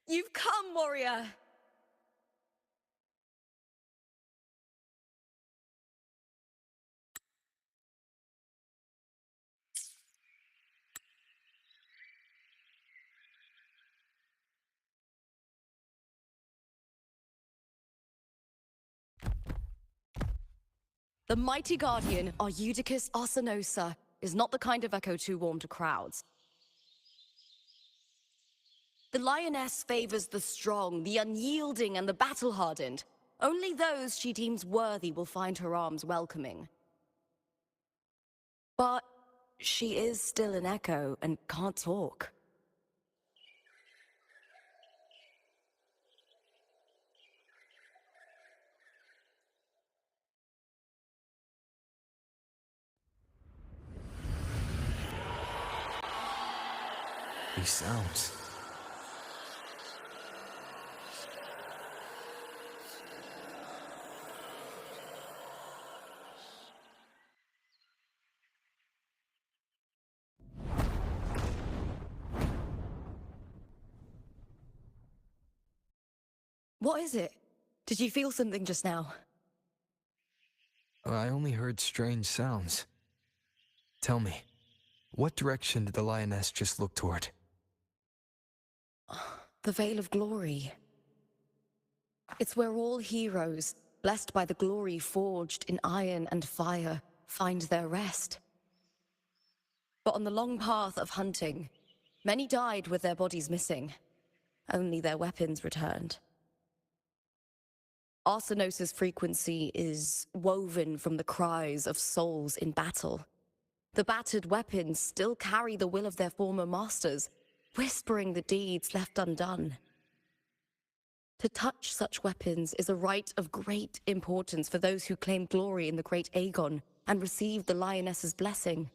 You've come, warrior! The mighty guardian, Eudicus Arsenosa, is not the kind of echo too warm to crowds. The lioness favors the strong, the unyielding, and the battle-hardened. Only those she deems worthy will find her arms welcoming. But she is still an echo and can't talk. These sounds. What is it? Did you feel something just now? I only heard strange sounds. Tell me, what direction did the lioness just look toward? The Veil of Glory. It's where all heroes, blessed by the glory forged in iron and fire, find their rest. But on the long path of hunting, many died with their bodies missing. Only their weapons returned. Arsenosa's frequency is woven from the cries of souls in battle. The battered weapons still carry the will of their former masters, whispering the deeds left undone. To touch such weapons is a rite of great importance for those who claim glory in the great Aegon and receive the lioness's blessing.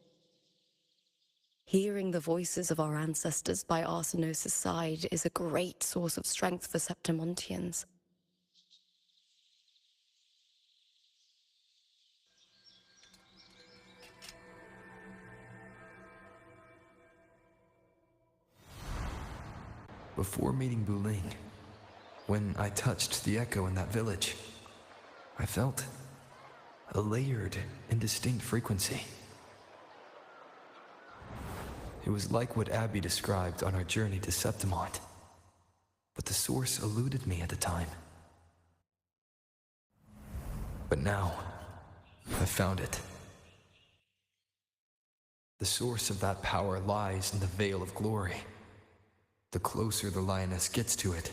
Hearing the voices of our ancestors by Arsenosa's side is a great source of strength for Septimontians. Before meeting Buling, when I touched the echo in that village, I felt a layered and distinct frequency. It was like what Abby described on our journey to Septimont, but the source eluded me at the time. But now, I've found it. The source of that power lies in the Veil of Glory. The closer the lioness gets to it,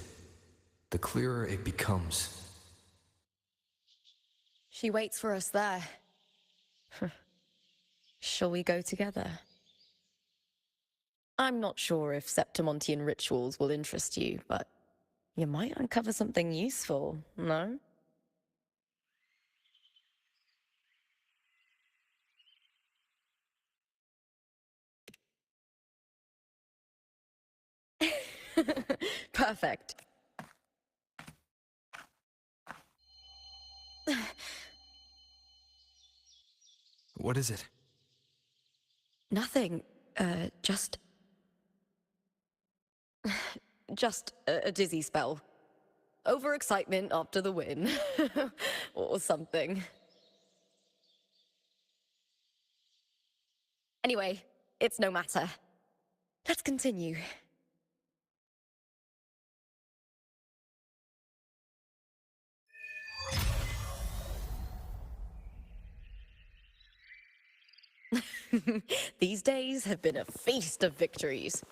the clearer it becomes. She waits for us there. Shall we go together? I'm not sure if Septimontian rituals will interest you, but you might uncover something useful, no? Perfect. What is it? Nothing. Just a dizzy spell. Overexcitement after the win. Or something. Anyway, it's no matter. Let's continue. These days have been a feast of victories.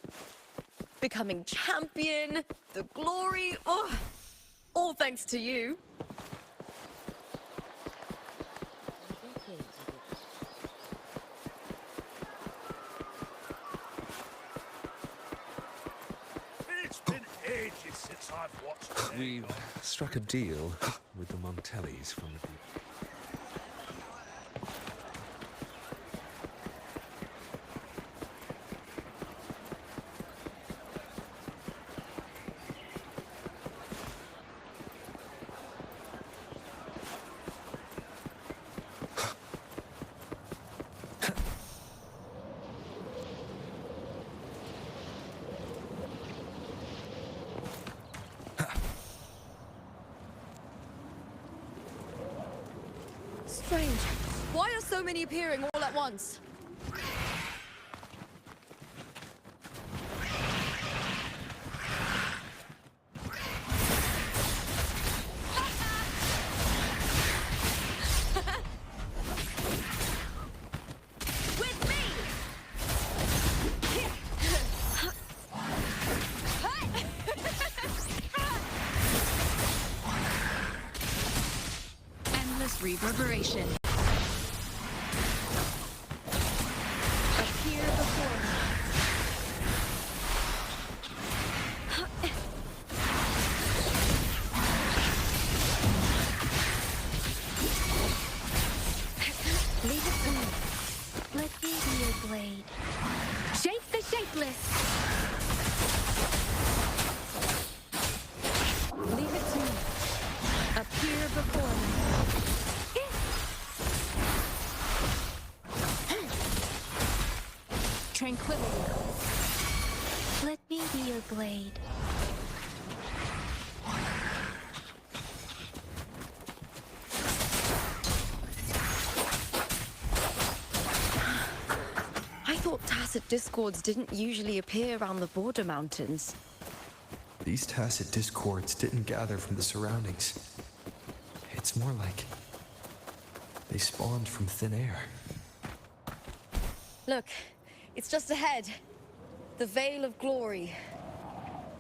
Becoming champion, the glory, oh, all thanks to you. It's been ages since I've watched. We've struck a deal with the Montellis from the... Strange. Why are so many appearing all at once? Reverberation. Appear before me. Leave it to me. Let me be your blade. Shape the shapeless. Leave it to me. Appear before me. Tranquility. Let me be your blade. I thought tacit discords didn't usually appear around the border mountains. These tacit discords didn't gather from the surroundings. It's more like they spawned from thin air. Look, it's just ahead. The Veil of Glory,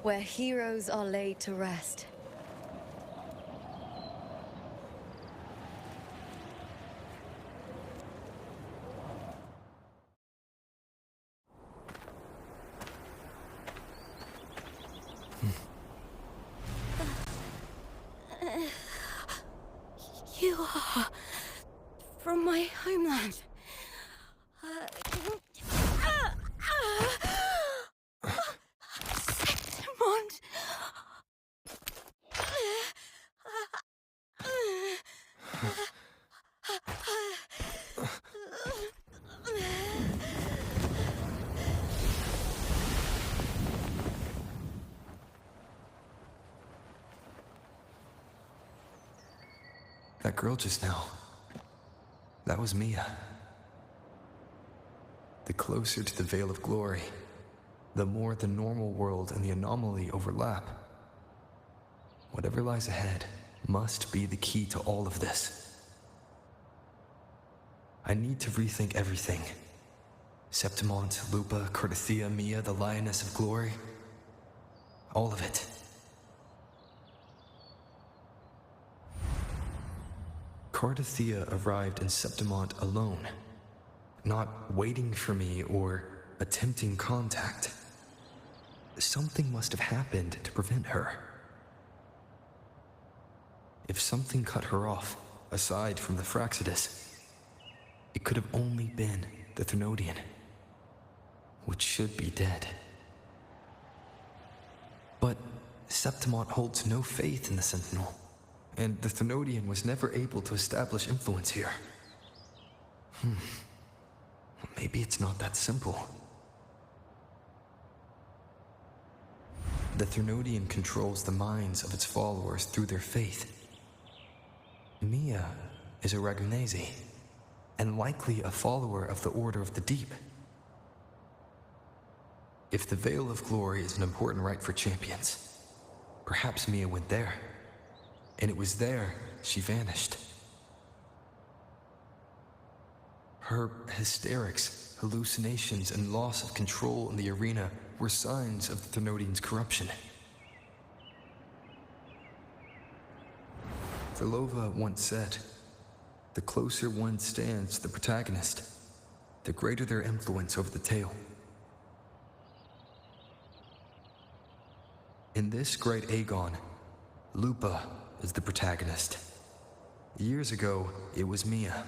where heroes are laid to rest. You are from my homeland. Septimond. That girl just now, that was Mia. The closer to the Veil of Glory, the more the normal world and the anomaly overlap. Whatever lies ahead must be the key to all of this. I need to rethink everything. Septimont, Lupa, Cardathia, Mia, the Lioness of Glory. All of it. Cardathia arrived in Septimont alone, not waiting for me or attempting contact. Something must have happened to prevent her. If something cut her off, aside from the Fraxidus, it could have only been the Thenodian, which should be dead. But Septimont holds no faith in the Sentinel, and the Thenodian was never able to establish influence here. Maybe it's not that simple. The Thenodian controls the minds of its followers through their faith. Mia is a Ragunese, and likely a follower of the Order of the Deep. If the Veil of Glory is an important rite for champions, perhaps Mia went there. And it was there she vanished. Her hysterics, hallucinations, and loss of control in the arena were signs of the Thenodian's corruption. Verlova once said, "The closer one stands to the protagonist, the greater their influence over the tale." In this great Aegon, Lupa is the protagonist. Years ago, it was Mia.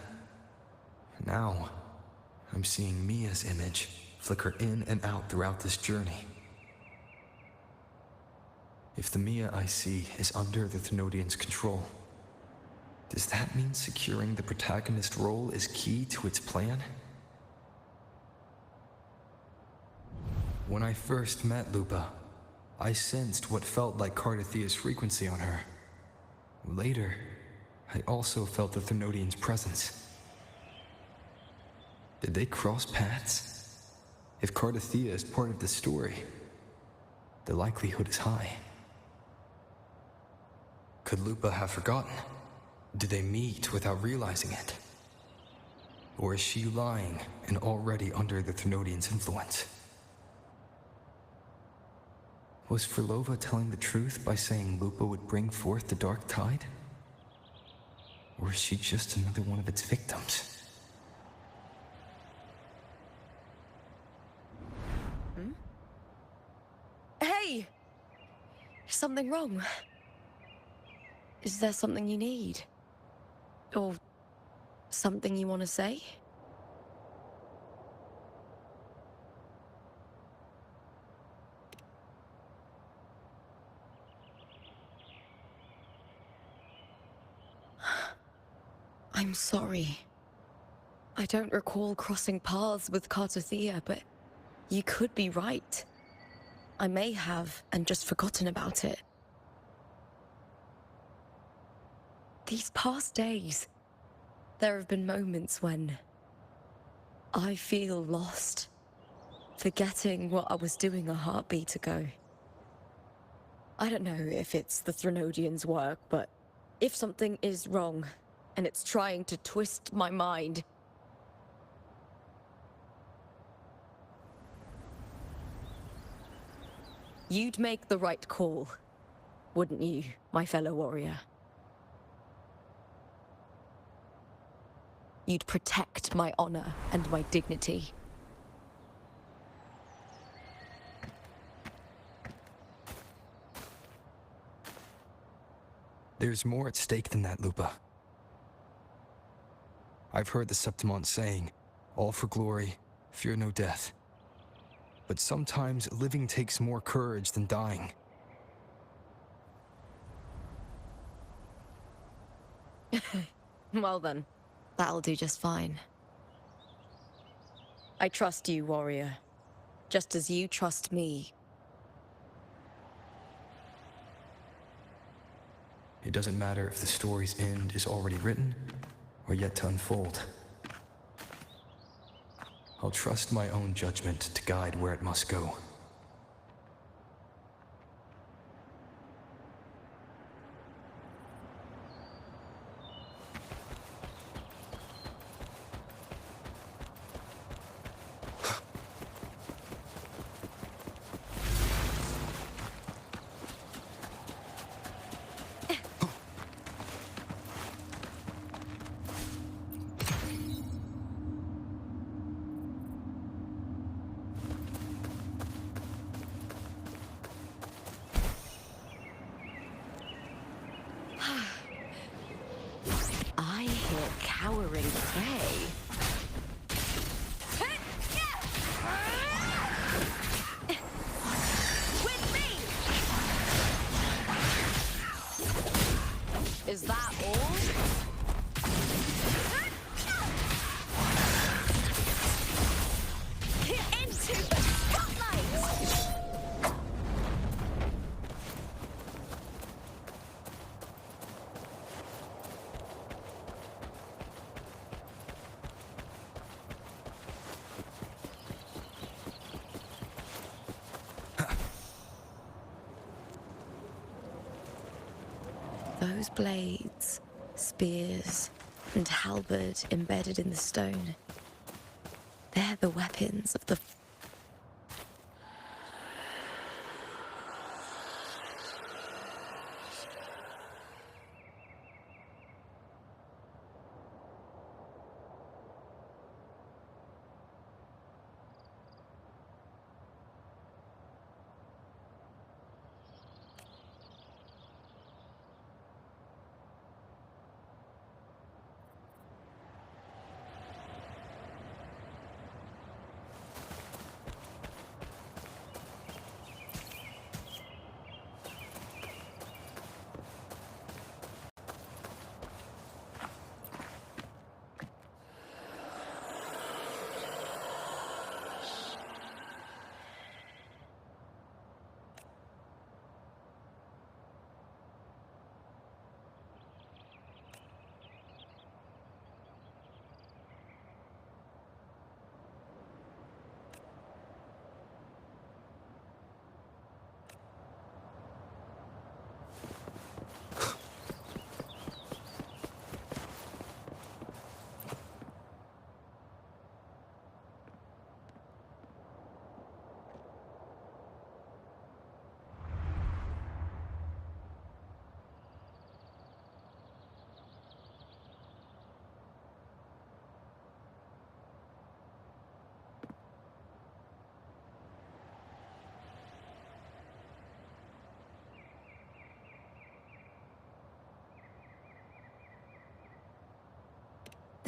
Now, I'm seeing Mia's image flicker in and out throughout this journey. If the Mia I see is under the Thenodian's control, does that mean securing the protagonist role is key to its plan? When I first met Lupa, I sensed what felt like Cardathia's frequency on her. Later, I also felt the Thermodians' presence. Did they cross paths? If Cardathea is part of the story, the likelihood is high. Could Lupa have forgotten? Did they meet without realizing it? Or is she lying and already under the Thermodians' influence? Was Furlova telling the truth by saying Lupa would bring forth the Dark Tide? Or is she just another one of its victims? Hey! Is something wrong? Is there something you need? Or something you want to say? I'm sorry. I don't recall crossing paths with Cartothea, but you could be right. I may have, and just forgotten about it. These past days, there have been moments when I feel lost, forgetting what I was doing a heartbeat ago. I don't know if it's the Threnodians' work, but if something is wrong, and it's trying to twist my mind, you'd make the right call, wouldn't you, my fellow warrior? You'd protect my honor and my dignity. There's more at stake than that, Lupa. I've heard the Septimont saying, all for glory, fear no death. But sometimes living takes more courage than dying. Well then, that'll do just fine. I trust you, warrior. Just as you trust me. It doesn't matter if the story's end is already written or yet to unfold. I'll trust my own judgment to guide where it must go. I hear cowering prey. With me! Is that all? Into the spotlight! Those blades, spears, and halberd embedded in the stone. They're the weapons of the...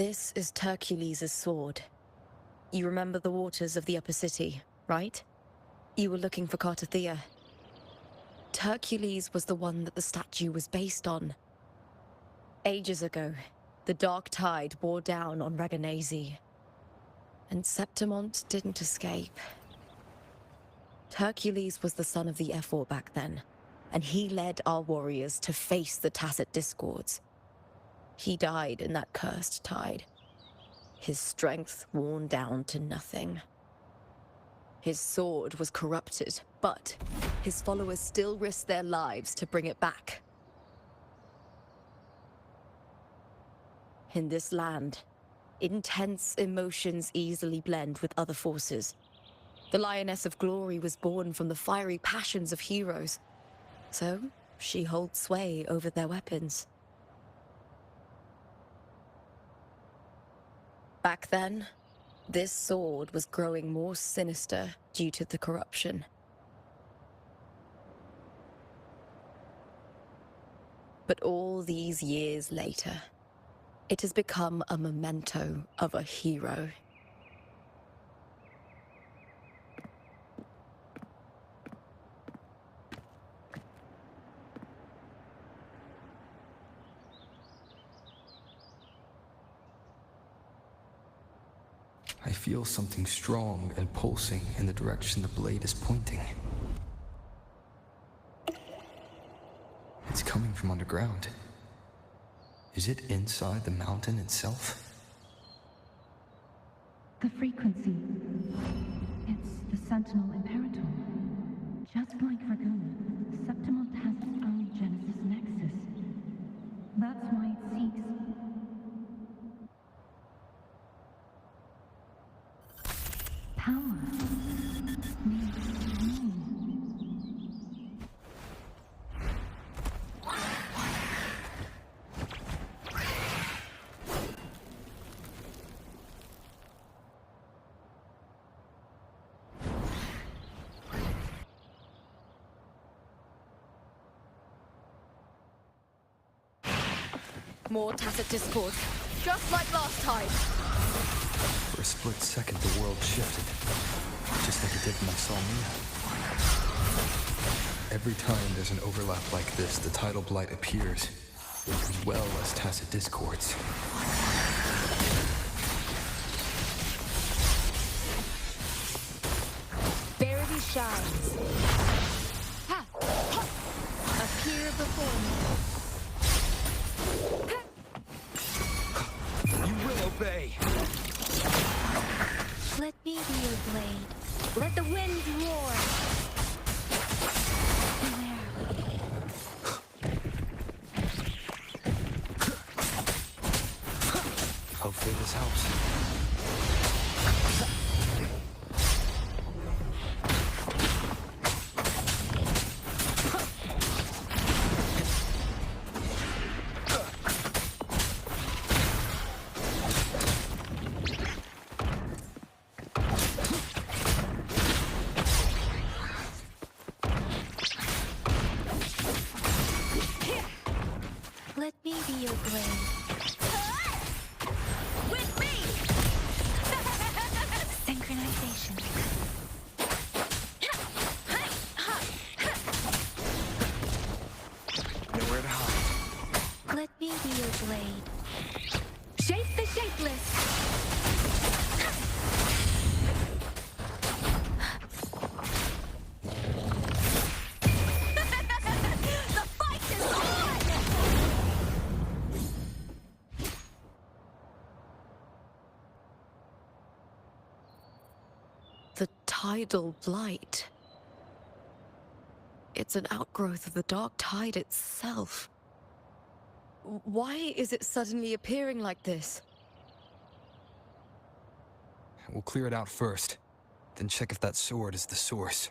This is Hercules' sword. You remember the waters of the upper city, right? You were looking for Cartothea. Hercules was the one that the statue was based on. Ages ago, the dark tide bore down on Reganese, and Septimont didn't escape. Hercules was the son of the Ephor back then, and he led our warriors to face the Tacit Discords. He died in that cursed tide, his strength worn down to nothing. His sword was corrupted, but his followers still risked their lives to bring it back. In this land, intense emotions easily blend with other forces. The Lioness of Glory was born from the fiery passions of heroes, so she holds sway over their weapons. Back then, this sword was growing more sinister due to the corruption. But all these years later, it has become a memento of a hero. I feel something strong and pulsing in the direction the blade is pointing. It's coming from underground. Is it inside the mountain itself? The frequency. It's the Sentinel Imperator. Just like Raguna, Septimont has its own Genesis Nexus. That's why it seeks... power. Needs meaning. More Tacit Discord, just like last time. For a split second, the world shifted, just like it did when I saw Mia. Every time there's an overlap like this, the tidal blight appears, as well as Tacit Discords. Verity shines. Ha! Ha! Appear before me. You will obey! Let me be your blade. Let the wind roar. Beware. Hopefully this helps. Let me be your blade. With me! Synchronization. Nowhere to hide. Let me be your blade. Shape the shapeless! The fight is on! The tidal blight. It's an outgrowth of the dark tide itself. Why is it suddenly appearing like this? We'll clear it out first, then check if that sword is the source.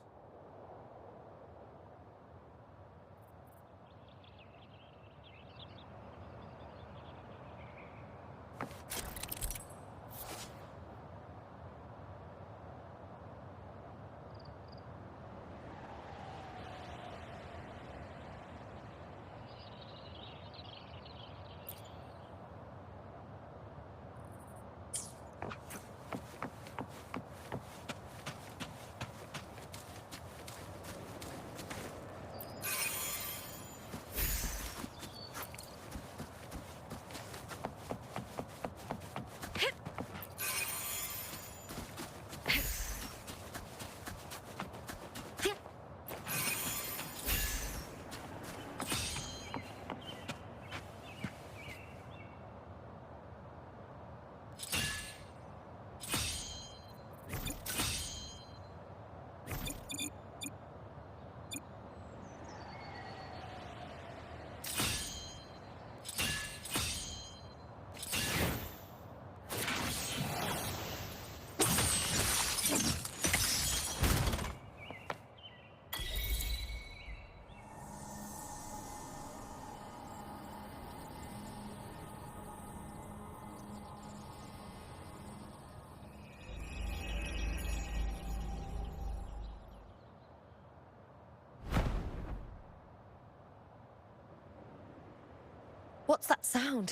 What's that sound?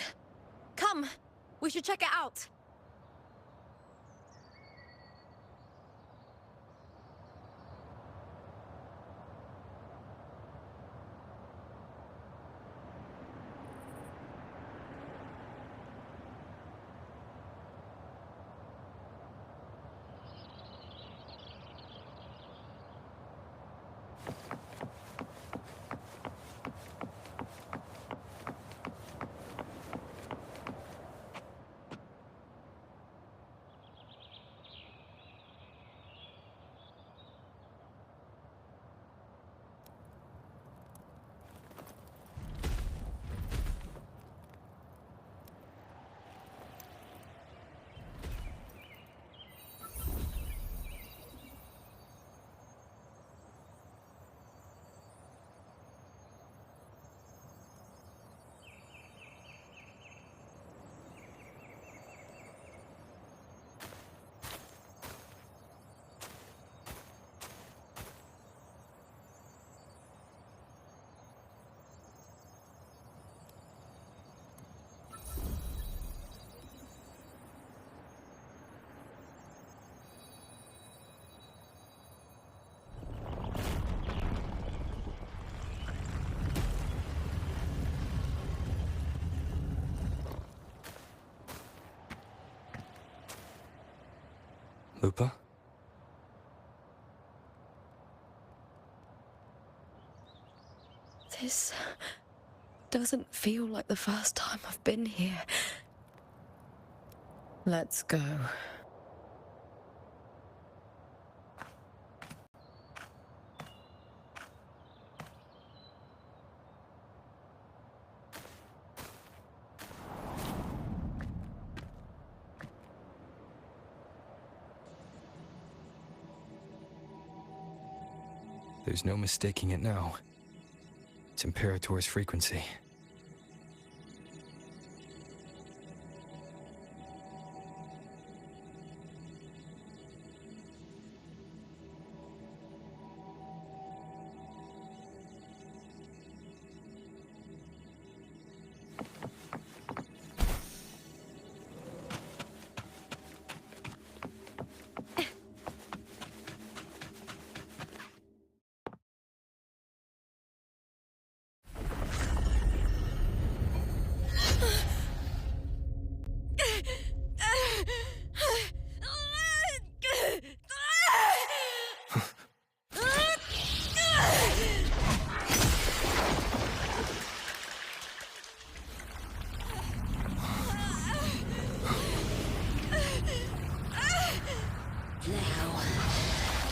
Come! We should check it out! Lupa? This doesn't feel like the first time I've been here. Let's go. There's no mistaking it now. It's Imperator's frequency.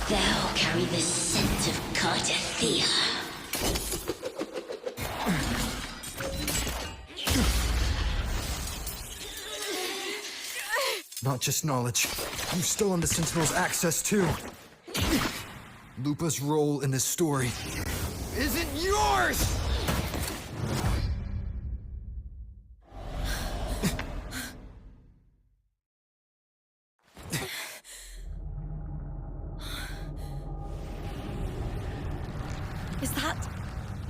Thou carry the scent of Cardathea. Not just knowledge. You still on the Sentinel's access too. Lupa's role in this story isn't yours! Is that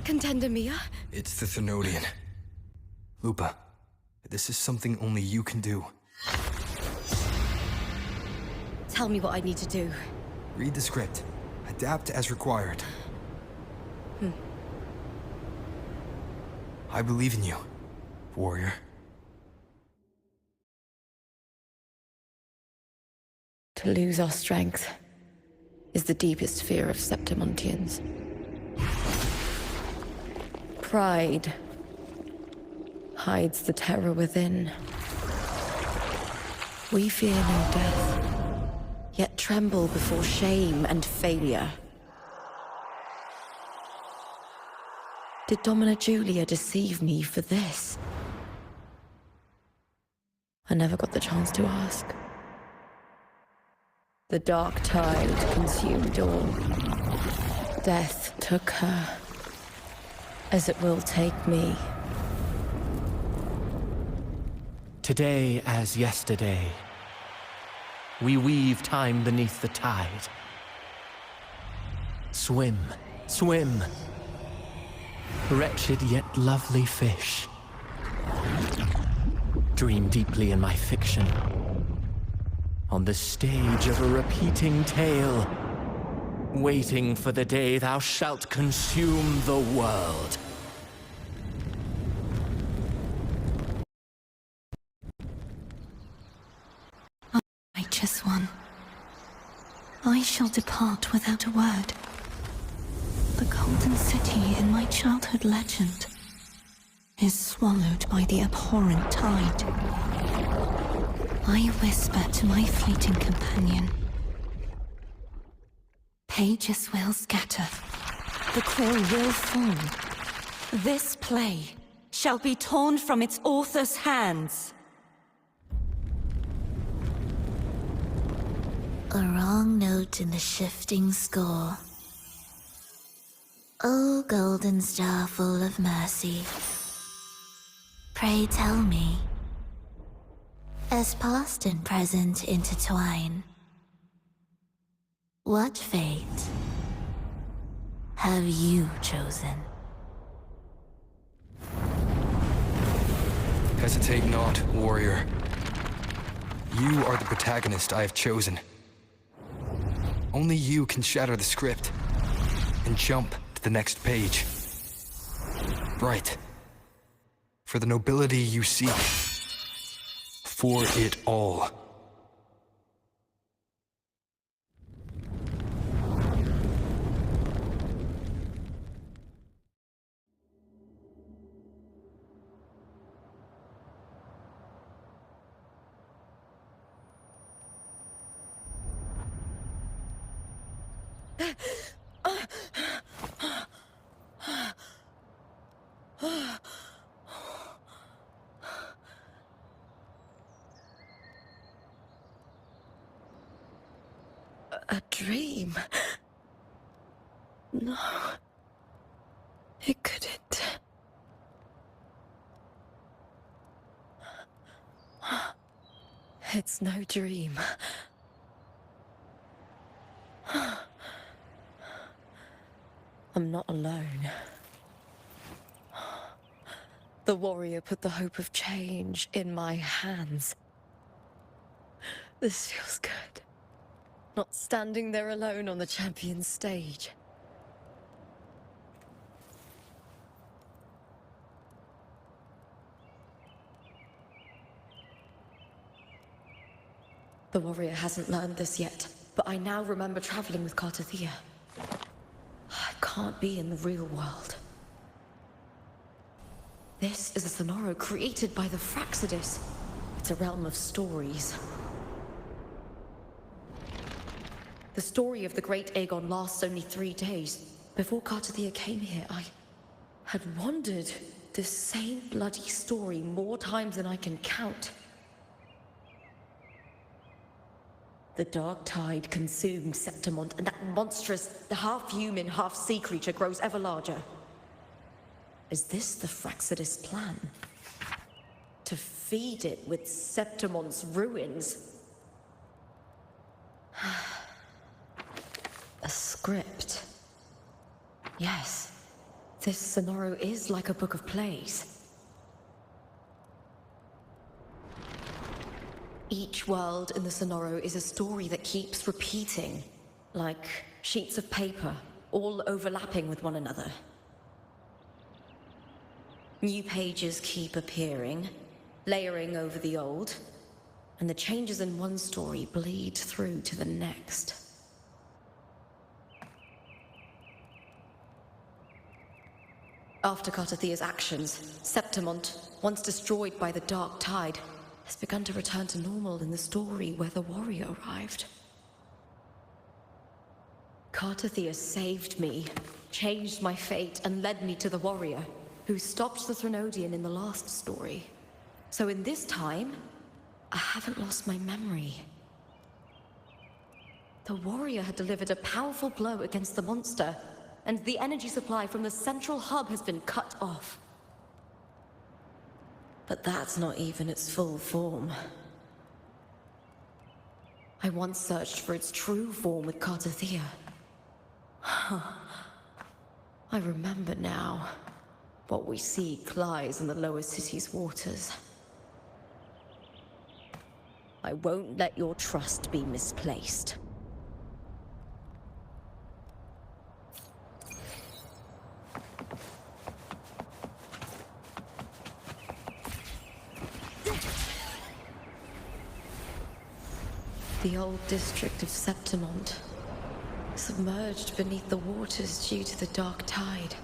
Contender Mia? It's the Thenodian. Lupa, this is something only you can do. Tell me what I need to do. Read the script. Adapt as required. I believe in you, warrior. To lose our strength is the deepest fear of Septimontians. Pride hides the terror within. We fear no death, yet tremble before shame and failure. Did Domina Julia deceive me for this? I never got the chance to ask. The dark tide consumed all. Death took her, as it will take me. Today as yesterday, we weave time beneath the tide. Swim, swim. Wretched yet lovely fish, dream deeply in my fiction. On the stage of a repeating tale, waiting for the day thou shalt consume the world. Righteous one, I shall depart without a word. The golden city in my childhood legend is swallowed by the abhorrent tide. I whisper to my fleeting companion. Pages will scatter. The quill will fall. This play shall be torn from its author's hands. A wrong note in the shifting score. O golden star full of mercy, pray tell me, as past and present intertwine, what fate have you chosen? Hesitate not, warrior. You are the protagonist I have chosen. Only you can shatter the script and jump to the next page. Right. For the nobility you seek. For it all. A dream? No. It couldn't. It's no dream. I'm not alone. The warrior put the hope of change in my hands. This feels good. Not standing there alone on the champion's stage. The warrior hasn't learned this yet, but I now remember traveling with Cartathea. I can't be in the real world. This is a Sonoro created by the Fraxidus. It's a realm of stories. The story of the great Aegon lasts only 3 days. Before Cartathea came here, I had wandered this same bloody story more times than I can count. The dark tide consumed Septimont, and that monstrous, half-human, half-sea creature grows ever larger. Is this the Fraxidus plan? To feed it with Septimont's ruins? A script. Yes, this Sonoro is like a book of plays. Each world in the Sonoro is a story that keeps repeating, like sheets of paper, all overlapping with one another. New pages keep appearing, layering over the old, and the changes in one story bleed through to the next. After Cartathea's actions, Septimont, once destroyed by the dark tide, has begun to return to normal in the story where the warrior arrived. Cartathea saved me, changed my fate, and led me to the warrior, who stopped the Threnodian in the last story. So in this time, I haven't lost my memory. The warrior had delivered a powerful blow against the monster, and the energy supply from the central hub has been cut off. But that's not even its full form. I once searched for its true form with Cartathea. I remember now. What we seek lies in the lower city's waters. I won't let your trust be misplaced. The old district of Septimont, submerged beneath the waters due to the dark tide.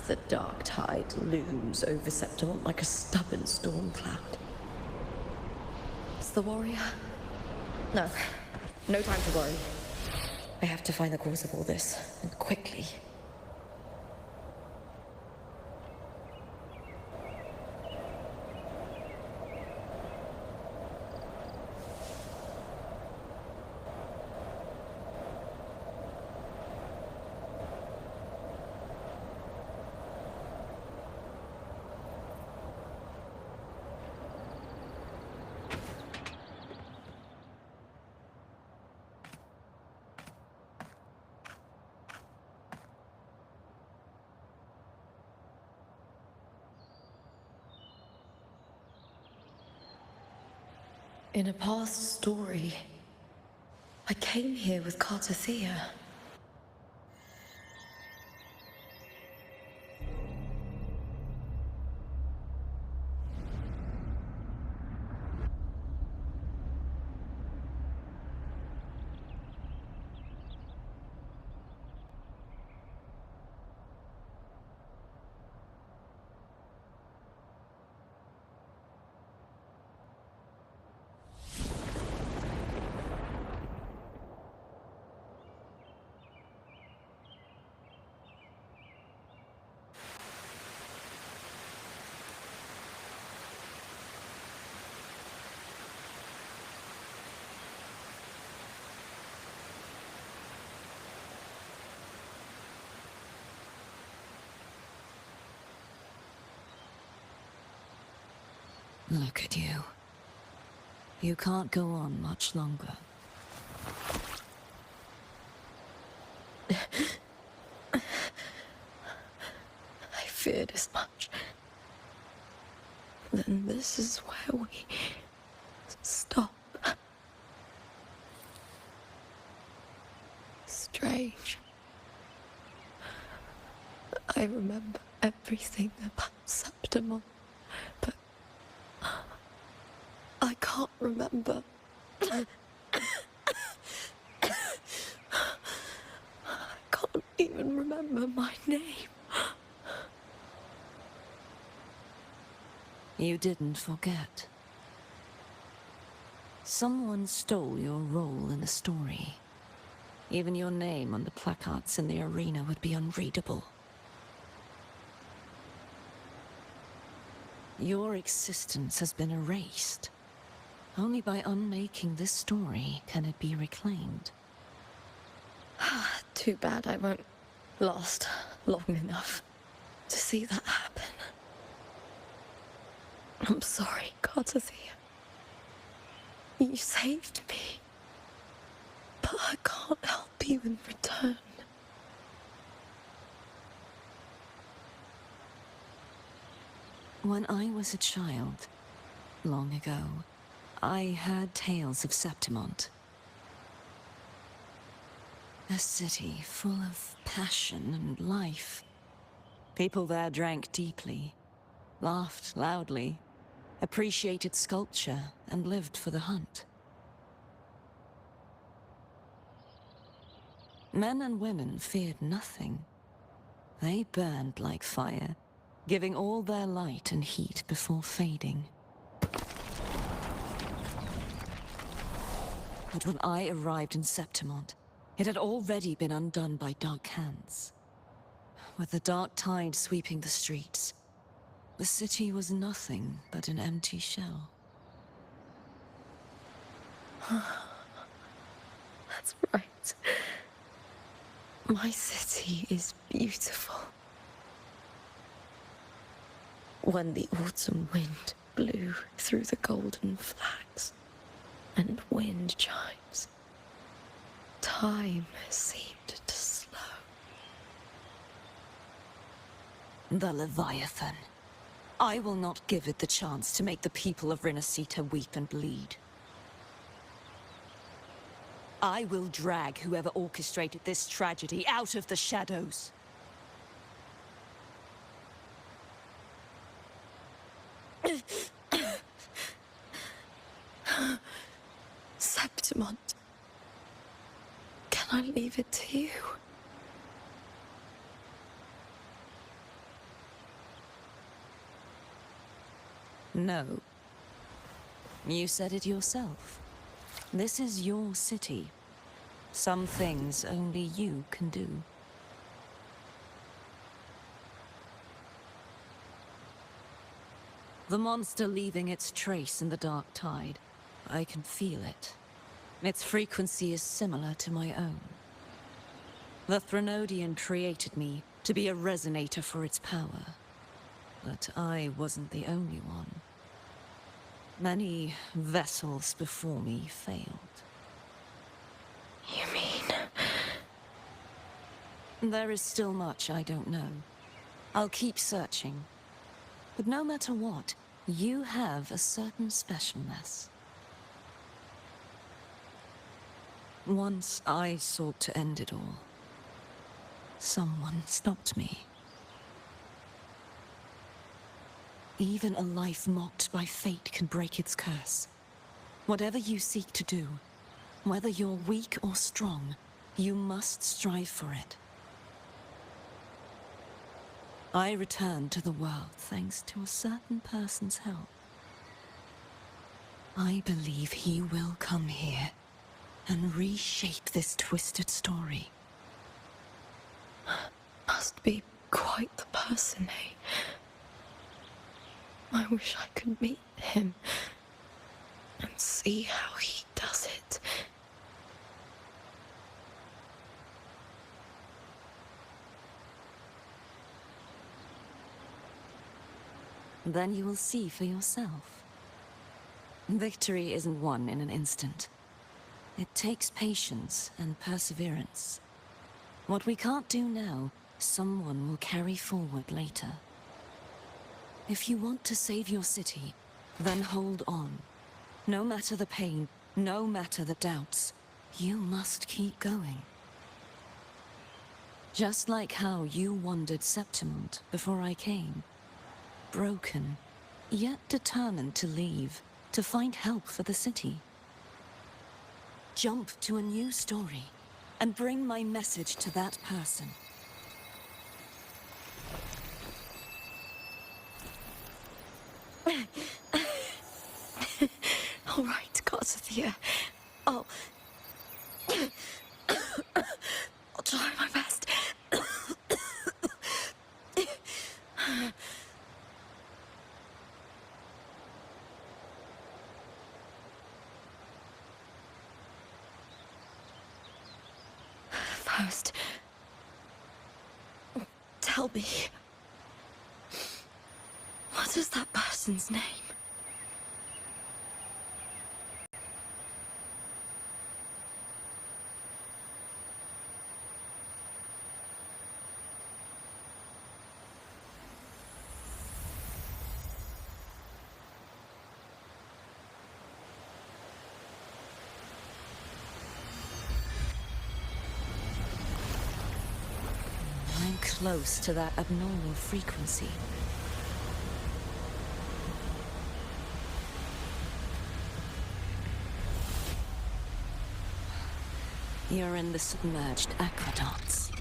The dark tide looms over Septimont like a stubborn storm cloud. It's the warrior? No. No time to worry. I have to find the cause of all this, and quickly. In a past story, I came here with Cartothea. Look at you. You can't go on much longer. I feared as much. Then this is where we stop. Strange. I remember everything about Septimon, but I can't remember. I can't even remember my name. You didn't forget. Someone stole your role in the story. Even your name on the placards in the arena would be unreadable. Your existence has been erased. Only by unmaking this story can it be reclaimed. Too bad I won't last long enough to see that happen. I'm sorry, Cartothea. You saved me. But I can't help you in return. When I was a child, long ago, I heard tales of Septimont. A city full of passion and life. People there drank deeply, laughed loudly, appreciated sculpture, and lived for the hunt. Men and women feared nothing. They burned like fire, giving all their light and heat before fading. But when I arrived in Septimont, it had already been undone by dark hands. With the dark tide sweeping the streets, the city was nothing but an empty shell. That's right. My city is beautiful. When the autumn wind blew through the golden flags and wind chimes, time seemed to slow. The Leviathan. I will not give it the chance to make the people of Resonators weep and bleed. I will drag whoever orchestrated this tragedy out of the shadows. Septimont, can I leave it to you? No. You said it yourself. This is your city. Some things only you can do. The monster leaving its trace in the dark tide. I can feel it. Its frequency is similar to my own. The Threnodian created me to be a resonator for its power. But I wasn't the only one. Many vessels before me failed. You mean? There is still much I don't know. I'll keep searching. But no matter what, you have a certain specialness. Once I sought to end it all. Someone stopped me. Even a life mocked by fate can break its curse. Whatever you seek to do, whether you're weak or strong, you must strive for it. I returned to the world thanks to a certain person's help. I believe he will come here and reshape this twisted story. Must be quite the person, eh? I wish I could meet him and see how he does it. Then you will see for yourself. Victory isn't won in an instant. It takes patience and perseverance. What we can't do now, someone will carry forward later. If you want to save your city, then hold on. No matter the pain, no matter the doubts, you must keep going. Just like how you wandered Septimont before I came. Broken, yet determined to leave, to find help for the city. Jump to a new story, and bring my message to that person. All right, gods of the air. I'll try my best. First, tell me, what is that person's name? I'm close to that abnormal frequency. You're in the submerged aqueducts.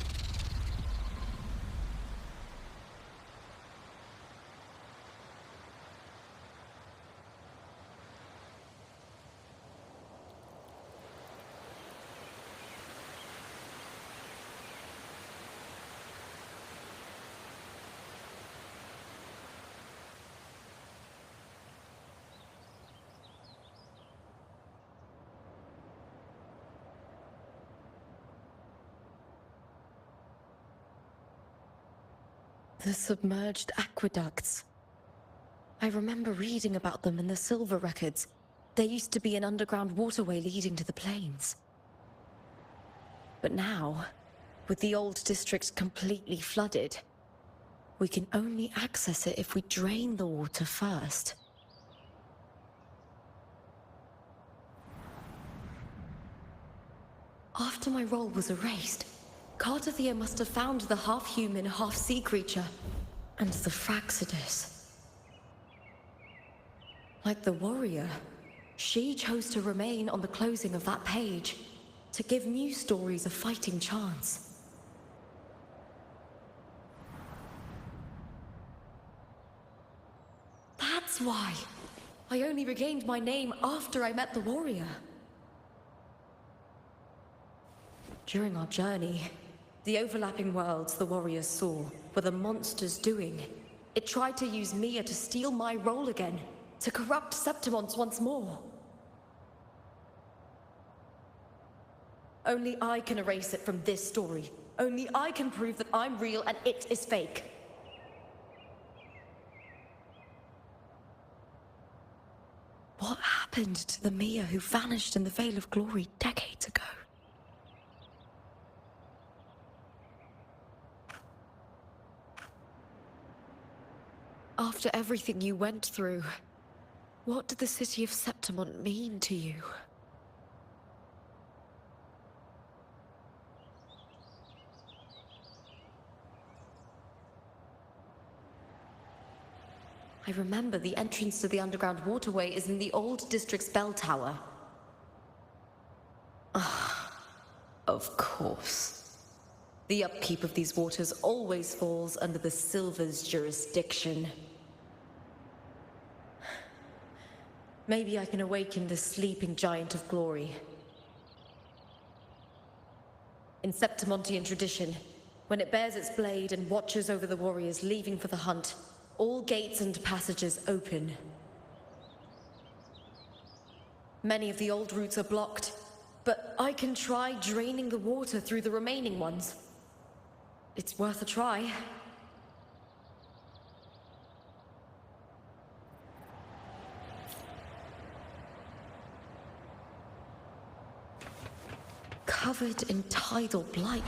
The submerged aqueducts. I remember reading about them in the Silver records. There used to be an underground waterway leading to the plains. But now, with the old district completely flooded, we can only access it if we drain the water first. After my role was erased, Cartathea must have found the half-human, half-sea creature, and the Fraxidus. Like the warrior, she chose to remain on the closing of that page, to give new stories a fighting chance. That's why I only regained my name after I met the warrior. During our journey, the overlapping worlds the warriors saw were the monsters doing. It tried to use Mia to steal my role again, to corrupt Septimont once more. Only I can erase it from this story. Only I can prove that I'm real and it is fake. What happened to the Mia who vanished in the Veil of Glory decades ago? After everything you went through, what did the city of Septimont mean to you? I remember the entrance to the underground waterway is in the old district's bell tower. Ah, of course. The upkeep of these waters always falls under the Silver's jurisdiction. Maybe I can awaken the sleeping giant of glory. In Septimontian tradition, when it bears its blade and watches over the warriors leaving for the hunt, all gates and passages open. Many of the old routes are blocked, but I can try draining the water through the remaining ones. It's worth a try. Covered in tidal blight.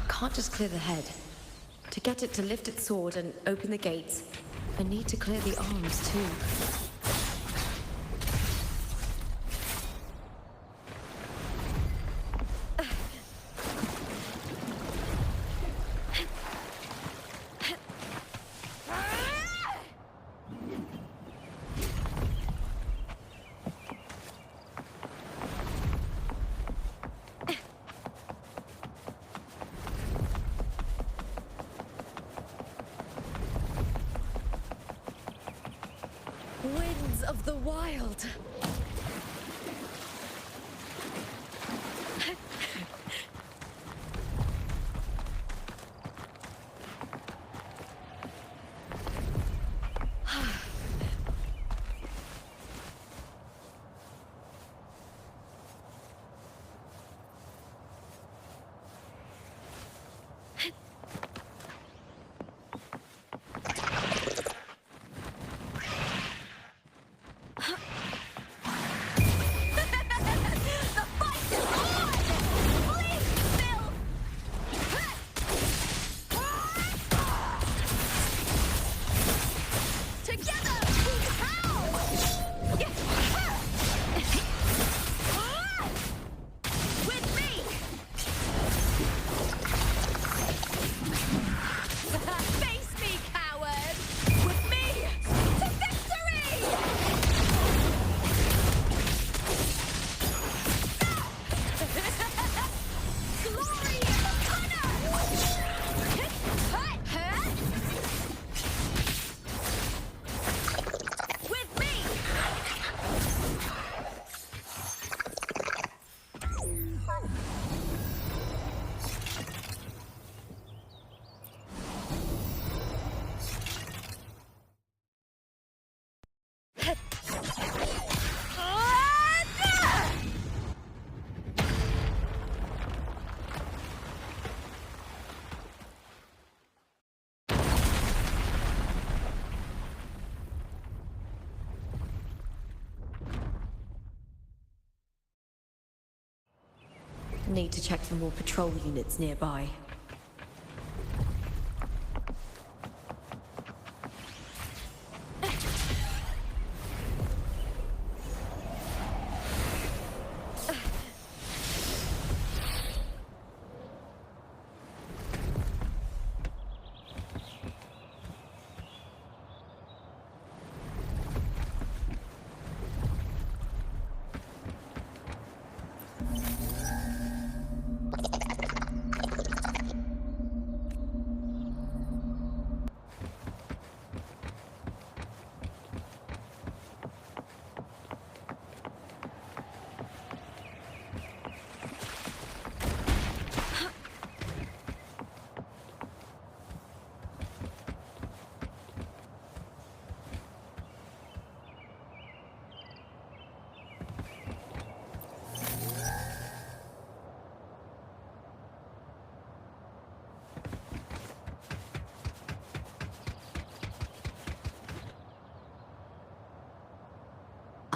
Can't just clear the head. To get it to lift its sword and open the gates, I need to clear the arms too. Winds of the wild. Need to check for more patrol units nearby.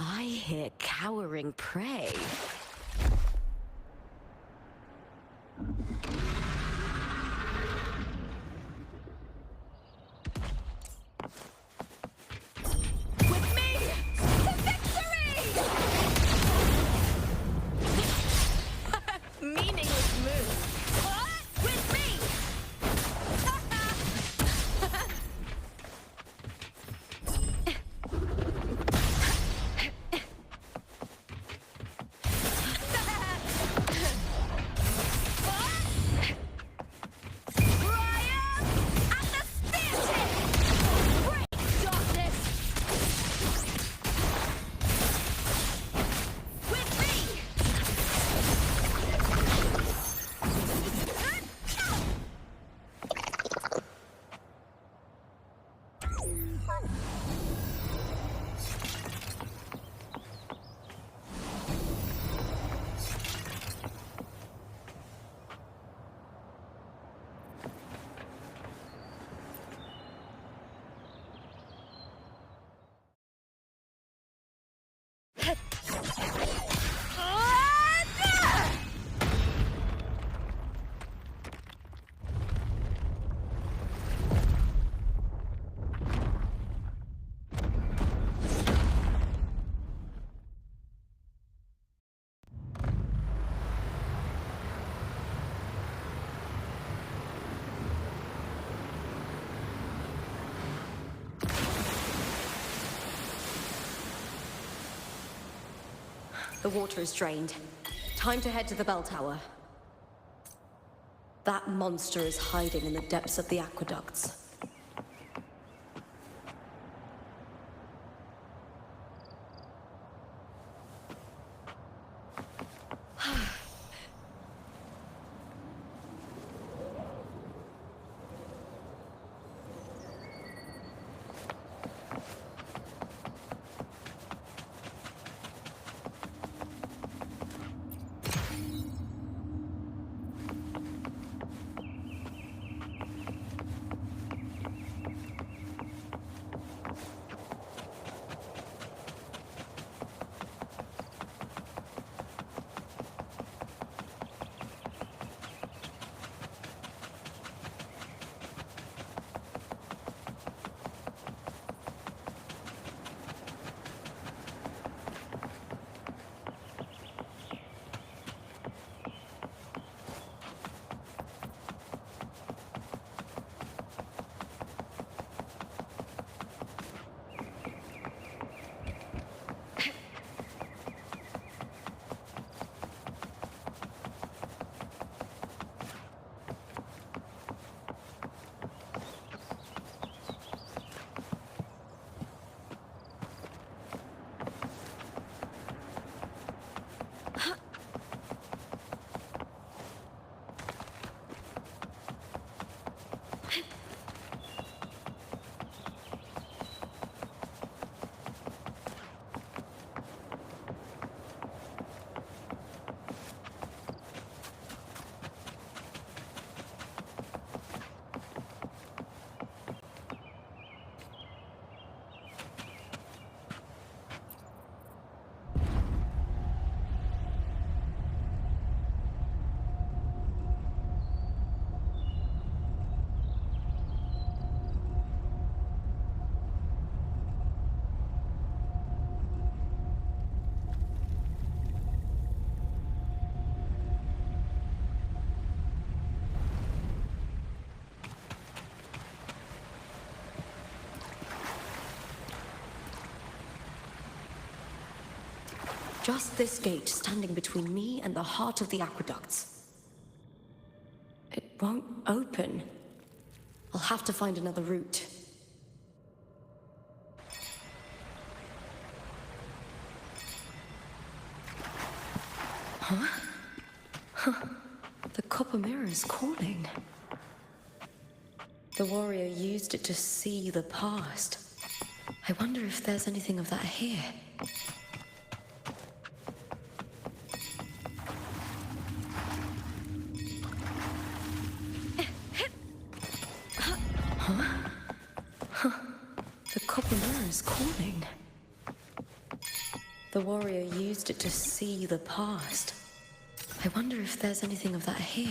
I hear cowering prey. With me to victory! Meaningless move. What? With me! The water is drained. Time to head to the bell tower. That monster is hiding in the depths of the aqueducts. Just this gate standing between me and the heart of the aqueducts. It won't open. I'll have to find another route. Huh? The copper mirror is calling. The warrior used it to see the past. I wonder if there's anything of that here. The copper mirror is calling. The warrior used it to see the past. I wonder if there's anything of that here.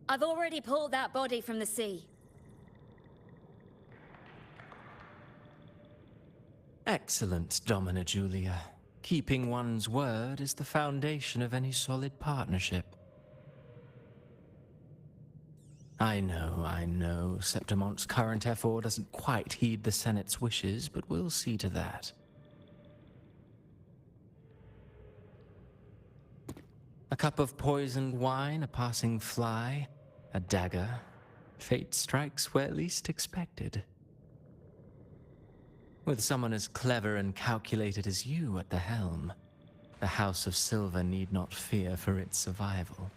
I've already pulled that body from the sea. Excellent, Domina Julia. Keeping one's word is the foundation of any solid partnership. I know, Septimonte's current effort doesn't quite heed the Senate's wishes, but we'll see to that. A cup of poisoned wine, a passing fly, a dagger. Fate strikes where least expected. With someone as clever and calculated as you at the helm, the House of Silver need not fear for its survival.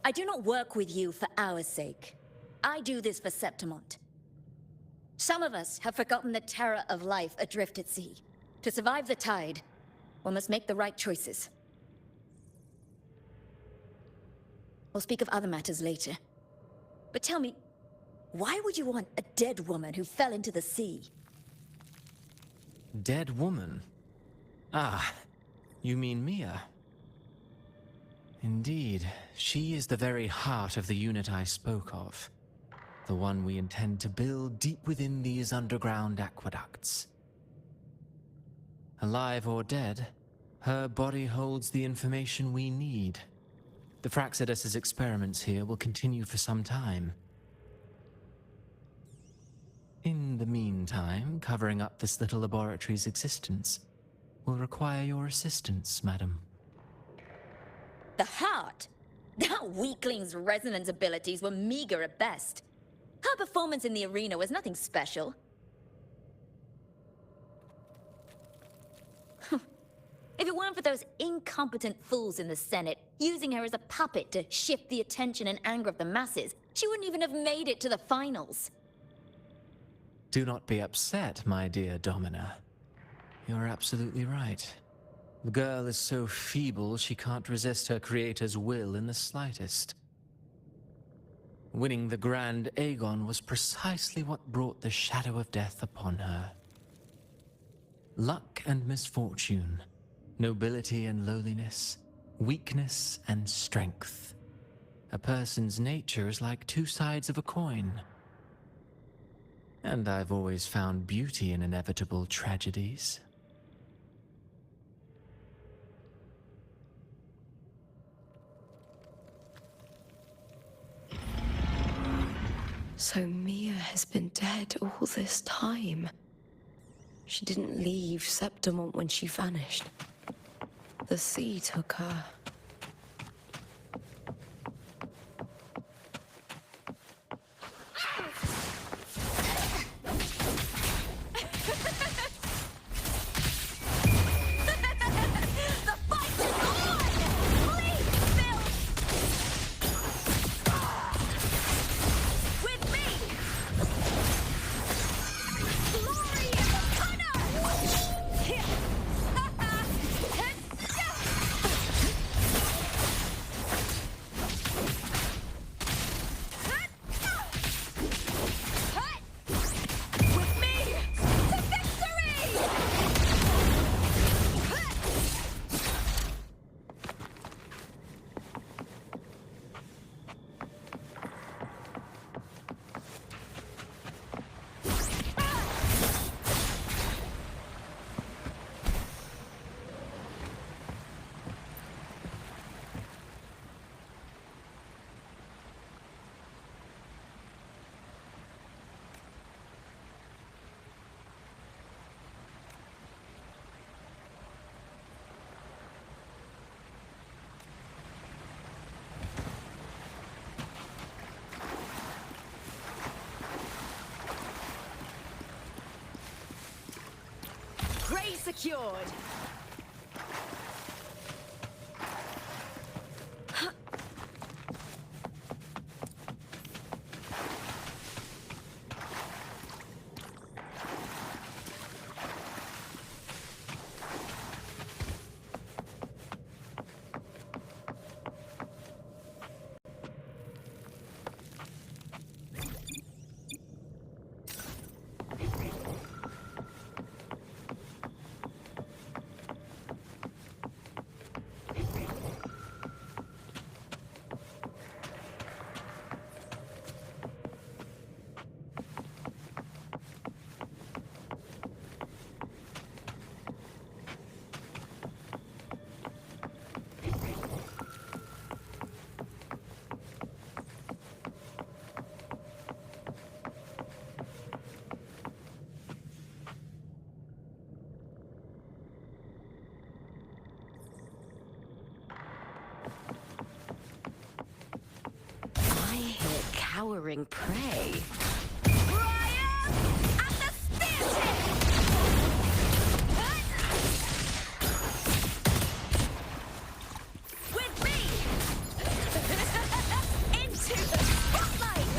I do not work with you for our sake. I do this for Septimont. Some of us have forgotten the terror of life adrift at sea. To survive the tide, one must make the right choices. We'll speak of other matters later. But tell me, why would you want a dead woman who fell into the sea? Dead woman? Ah, you mean Mia? Indeed, she is the very heart of the unit I spoke of. The one we intend to build deep within these underground aqueducts. Alive or dead, her body holds the information we need. The Fraxidus's experiments here will continue for some time. In the meantime, covering up this little laboratory's existence will require your assistance, madam. The heart? That weakling's resonance abilities were meager at best. Her performance in the arena was nothing special. If it weren't for those incompetent fools in the Senate, using her as a puppet to shift the attention and anger of the masses, she wouldn't even have made it to the finals. Do not be upset, my dear Domina. You're absolutely right. The girl is so feeble she can't resist her creator's will in the slightest. Winning the Grand Aegon was precisely what brought the shadow of death upon her. Luck and misfortune, nobility and lowliness, weakness and strength. A person's nature is like two sides of a coin. And I've always found beauty in inevitable tragedies. So Mia has been dead all this time. She didn't leave Septimont when she vanished. The sea took her. secured. Cowering prey. Brian! At the spear with me! Into the spotlight!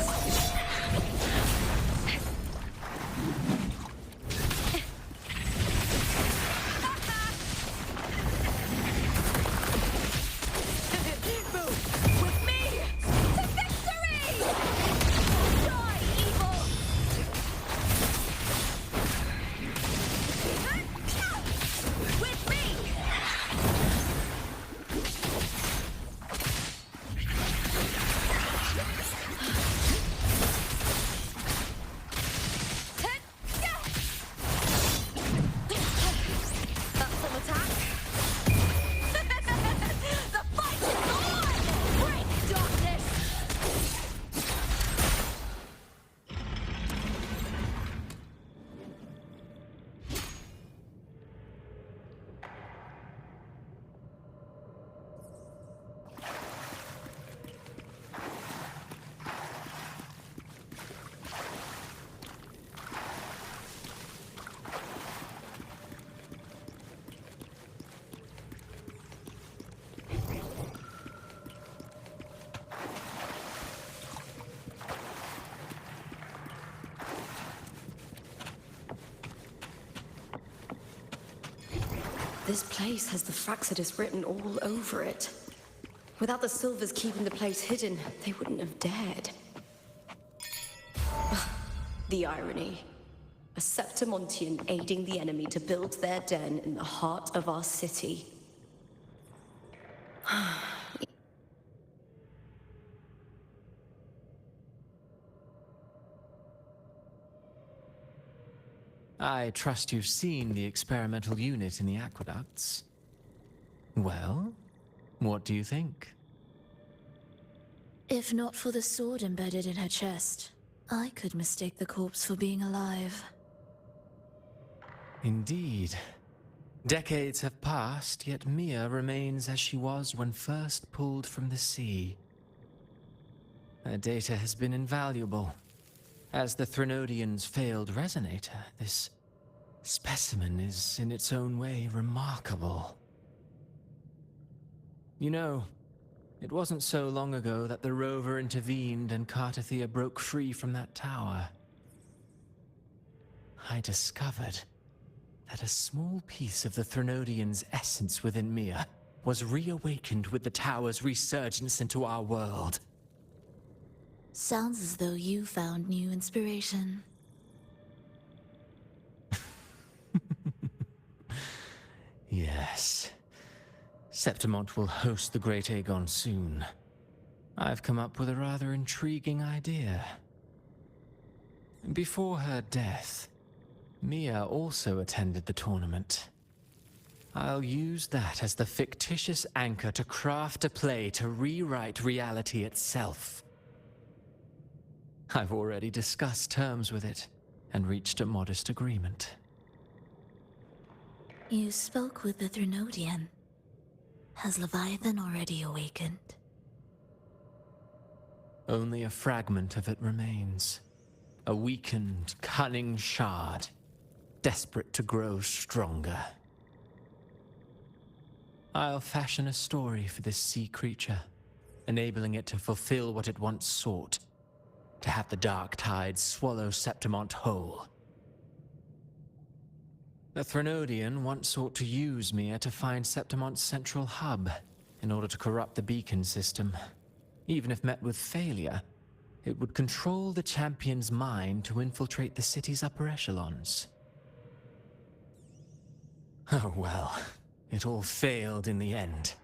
With me! To victory! Die, evil! With me! That's some attack. The fight is on! Break darkness! This place has the Fractsidus written all over it. Without the Silvers keeping the place hidden, they wouldn't have dared. Ugh, the irony. A Septimontian aiding the enemy to build their den in the heart of our city. I trust you've seen the experimental unit in the aqueducts. Well, what do you think? If not for the sword embedded in her chest, I could mistake the corpse for being alive. Indeed. Decades have passed, yet Mia remains as she was when first pulled from the sea. Her data has been invaluable. As the Threnodians' failed Resonator, this specimen is in its own way remarkable. You know, it wasn't so long ago that the rover intervened and Cartathea broke free from that tower. I discovered that a small piece of the Threnodians' essence within Mia was reawakened with the tower's resurgence into our world. Sounds as though you found new inspiration. Yes. Septimont will host the Great Aegon soon. I've come up with a rather intriguing idea. Before her death, Mia also attended the tournament. I'll use that as the fictitious anchor to craft a play to rewrite reality itself. I've already discussed terms with it and reached a modest agreement. You spoke with the Threnodian. Has Leviathan already awakened? Only a fragment of it remains. A weakened, cunning shard. desperate to grow stronger. I'll fashion a story for this sea creature, enabling it to fulfill what it once sought, to have the dark tide swallow Septimont whole. The Threnodian once sought to use Mia to find Septimont's central hub in order to corrupt the beacon system. Even if met with failure, it would control the champion's mind to infiltrate the city's upper echelons. Oh well, it all failed in the end.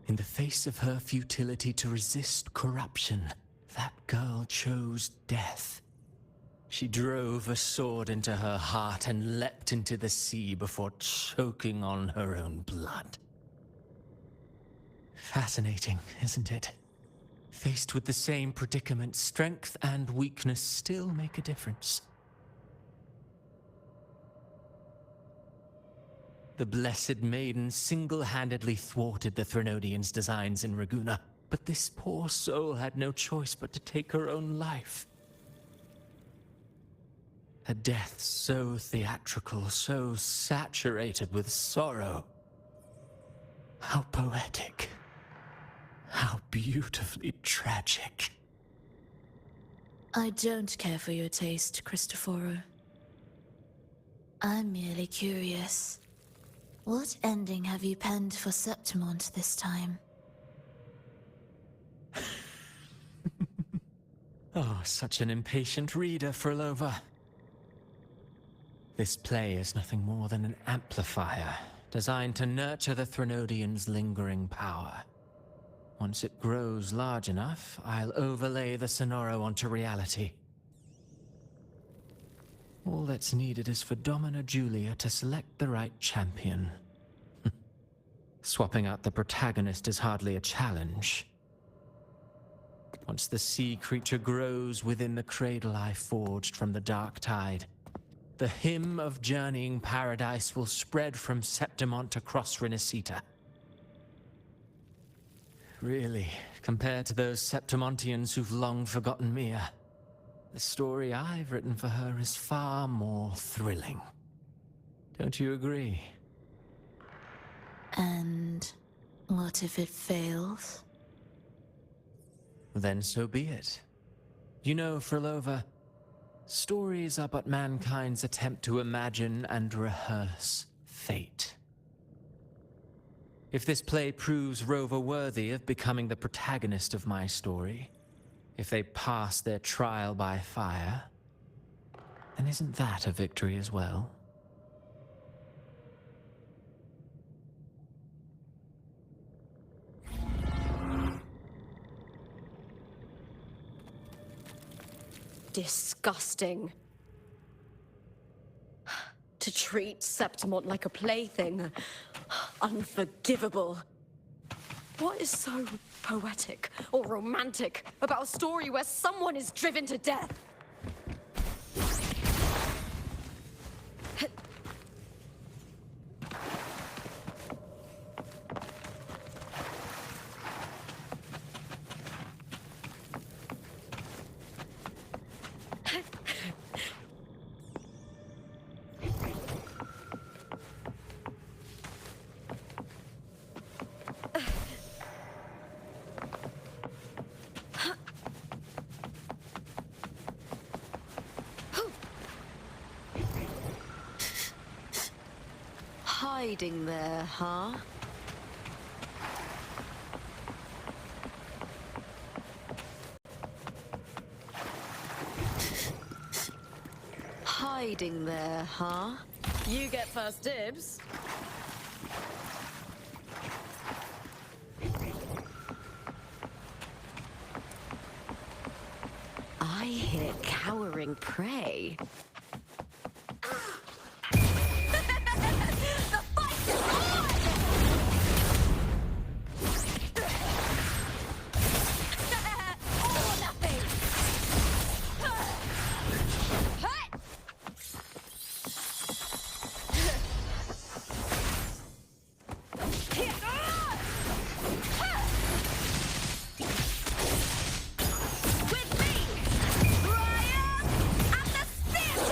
In the face of her futility to resist corruption, that girl chose death. She drove a sword into her heart and leapt into the sea before choking on her own blood. Fascinating, isn't it? Faced with the same predicament, strength and weakness still make a difference. The Blessed Maiden single-handedly thwarted the Threnodians' designs in Raguna, but this poor soul had no choice but to take her own life. A death so theatrical, so saturated with sorrow. How poetic. How beautifully tragic. I don't care for your taste, Cristoforo. I'm merely curious. What ending have you penned for Septimont this time? Oh, such an impatient reader, Frolova. This play is nothing more than an amplifier, designed to nurture the Threnodian's lingering power. Once it grows large enough, I'll overlay the Sonoro onto reality. All that's needed is for Domina Julia to select the right champion. Swapping out the protagonist is hardly a challenge. Once the sea creature grows within the cradle I forged from the dark tide, the hymn of journeying paradise will spread from Septimont across Resonator. Really, compared to those Septimontians who've long forgotten Mia, the story I've written for her is far more thrilling. Don't you agree? And what if it fails? Then so be it. You know, Frolova, stories are but mankind's attempt to imagine and rehearse fate. If this play proves Rover worthy of becoming the protagonist of my story, if they pass their trial by fire, then isn't that a victory as well? Disgusting. To treat Septimont like a plaything. Unforgivable. What is so poetic or romantic about a story where someone is driven to death? Hiding there, huh? Hiding there, huh? You get first dibs. I hear cowering prey. With me, Ryan and the Stiff!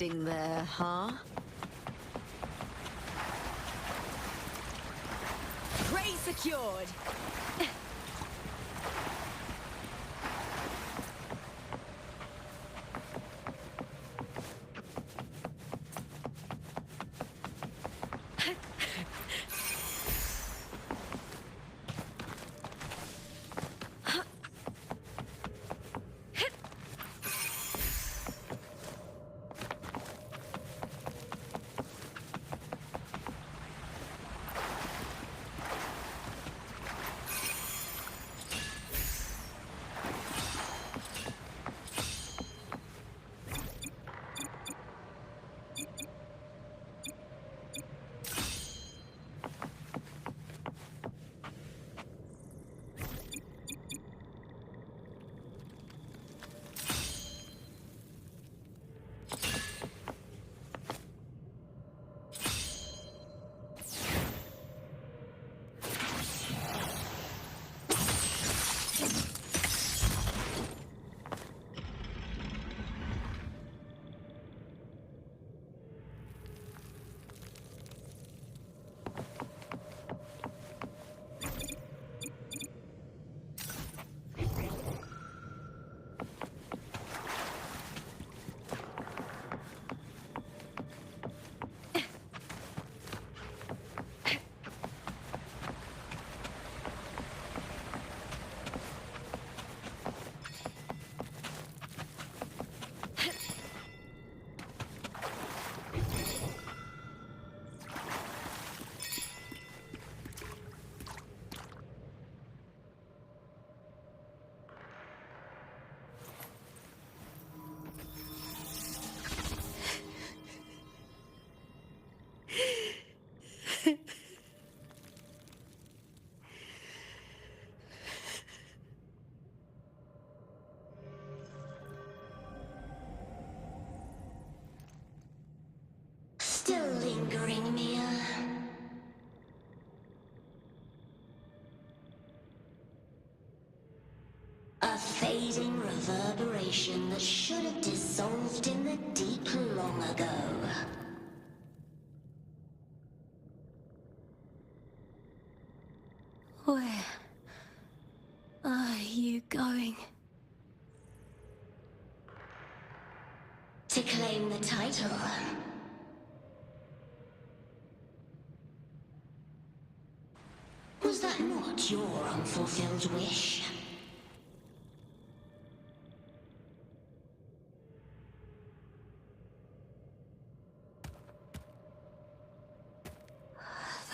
hiding there, huh? Prey secured! Still lingering, Mia. A fading reverberation that should have dissolved in the deep long ago. Where are you going? To claim the title. Was that not your unfulfilled wish?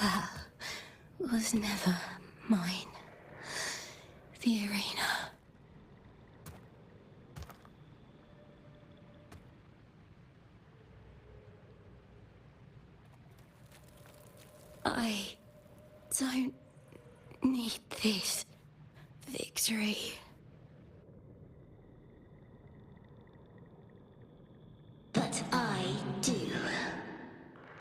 That was never mine. The arena. I don't need this victory. But I do.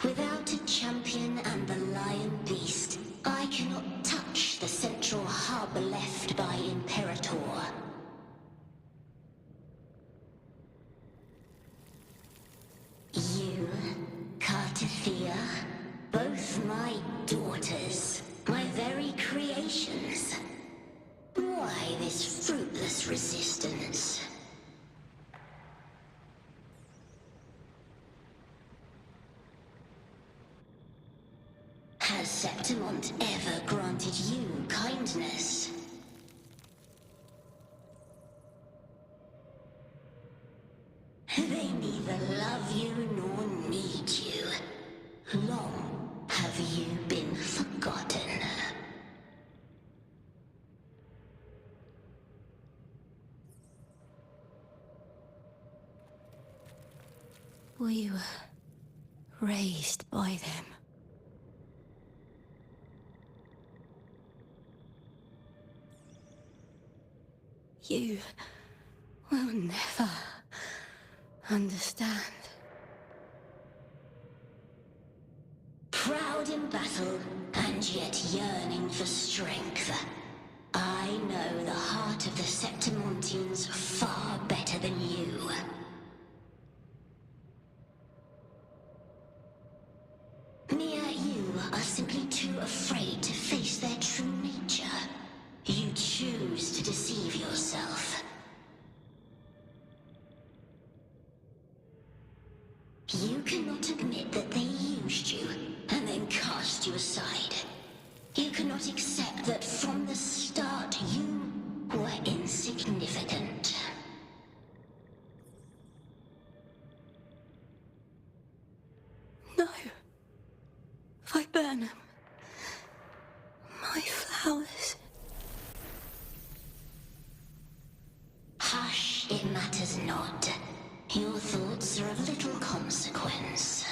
Without a champion and the lion beast, I cannot touch the central hub left by Imperator. You, Cartithia, both my daughters, my very creations. Why this fruitless resistance? Has Septimont ever granted you kindness? They neither love you nor need you. Long have you been forgotten. We were raised by them. You will never understand. Proud in battle, and yet yearning for strength. I know the heart of the Septimontines far better than you. cannot accept that from the start you were insignificant. No. Viburnum. My flowers. Hush, it matters not. Your thoughts are of little consequence.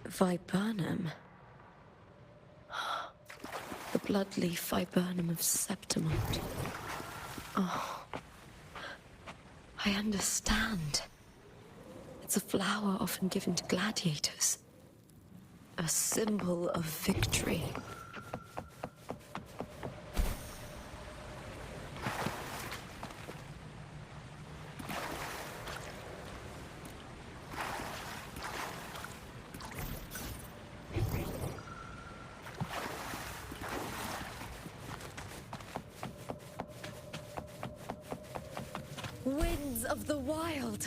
Viburnum. The bloodleaf viburnum of Septimont. Oh. I understand. It's a flower often given to gladiators. A symbol of victory. Winds of the wild.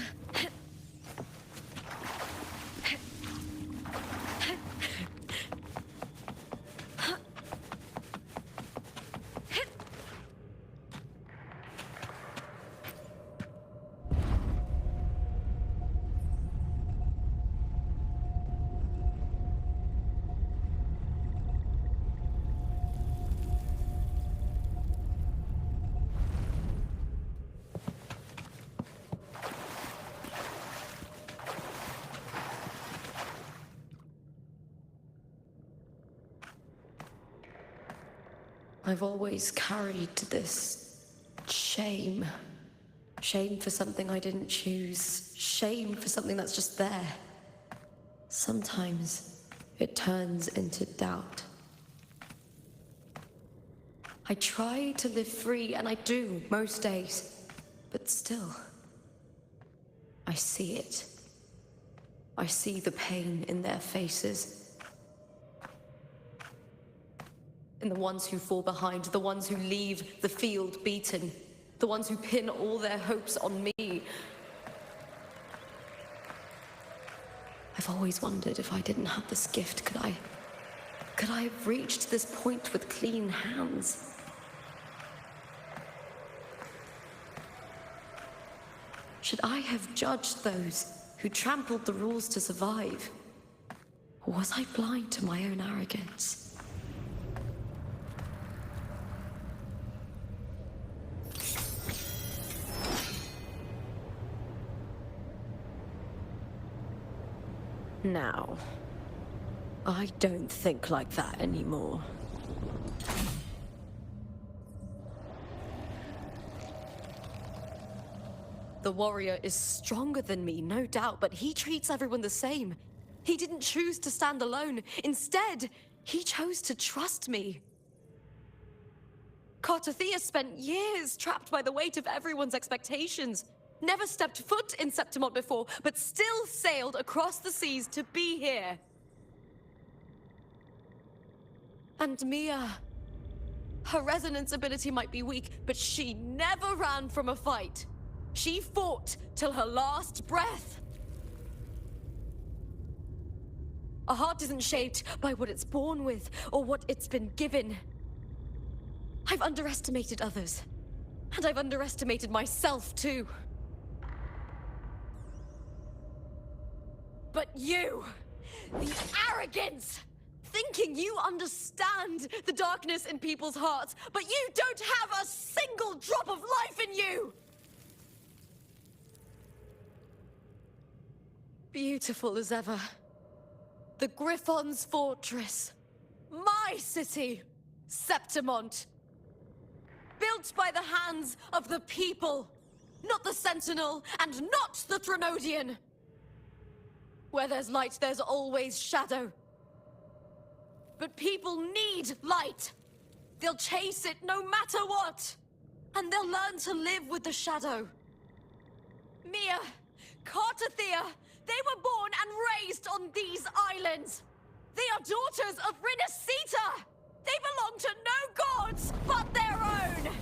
I've always carried this shame. Shame for something I didn't choose. Shame for something that's just there. Sometimes it turns into doubt. I try to live free, and I do most days. But still, I see it. I see the pain in their faces. In the ones who fall behind, the ones who leave the field beaten, the ones who pin all their hopes on me. I've always wondered if I didn't have this gift, could I have reached this point with clean hands? Should I have judged those who trampled the rules to survive? Or was I blind to my own arrogance? Now, I don't think like that anymore. The warrior is stronger than me, no doubt, but he treats everyone the same. He didn't choose to stand alone. Instead, he chose to trust me. Cartothea spent years trapped by the weight of everyone's expectations. Never stepped foot in Septimont before, but still sailed across the seas to be here. And Mia, her resonance ability might be weak, but she never ran from a fight. She fought till her last breath. A heart isn't shaped by what it's born with or what it's been given. I've underestimated others, and I've underestimated myself too. But you, the arrogance, thinking you understand the darkness in people's hearts, but you don't have a single drop of life in you! Beautiful as ever. The Griffon's fortress. My city, Septimont. Built by the hands of the people. Not the Sentinel, and not the Threnodian. Where there's light, there's always shadow. But people need light. They'll chase it no matter what. And they'll learn to live with the shadow. Mia, Cartathea, they were born and raised on these islands. They are daughters of Resonator. They belong to no gods but their own.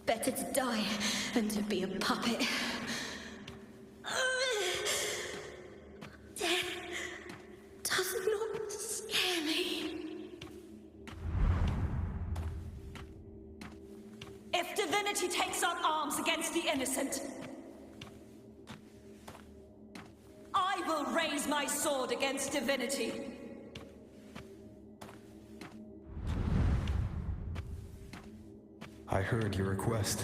Better to die than to be a puppet. Death does not scare me. If divinity takes up arms against the innocent, I will raise my sword against divinity. I heard your request.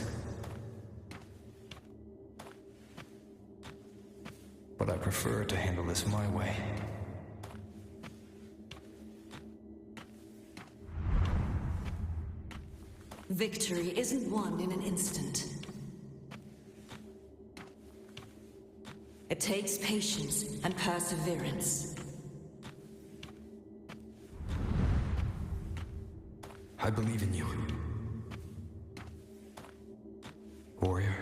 But I prefer to handle this my way. Victory isn't won in an instant. It takes patience and perseverance. I believe in you. Warrior.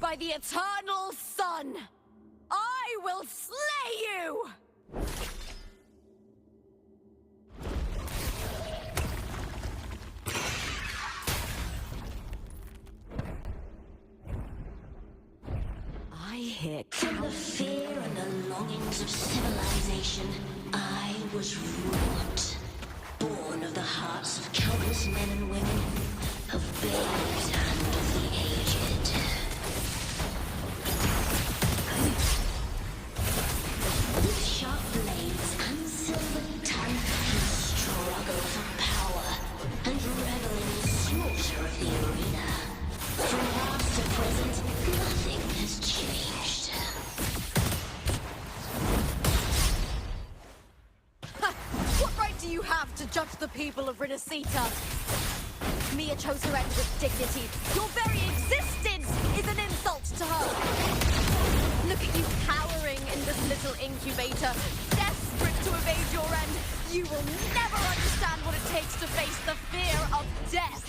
By the eternal sun, I will slay you! I hear From the fear and the longings of civilization, I was wrought. Born of the hearts of countless men and women, of babes and of the aged. With sharp blades and silver tongue, he struggled for power and revel in the slaughter of the arena. From past to present, nothing has changed. What right do you have to judge the people of Resonator? Mia chose her end with dignity. Your very existence is an insult to her. Look at you cowering in this little incubator, desperate to evade your end. You will never understand what it takes to face the fear of death.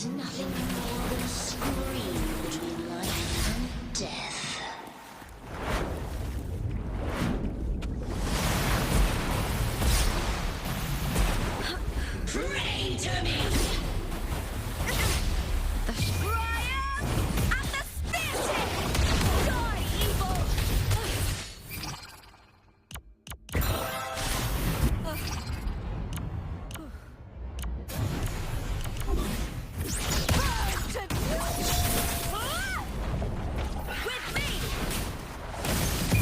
is nothing more than a scream between life and death. Pray to me! The Schreier and the Speartip! Die, evil! With me!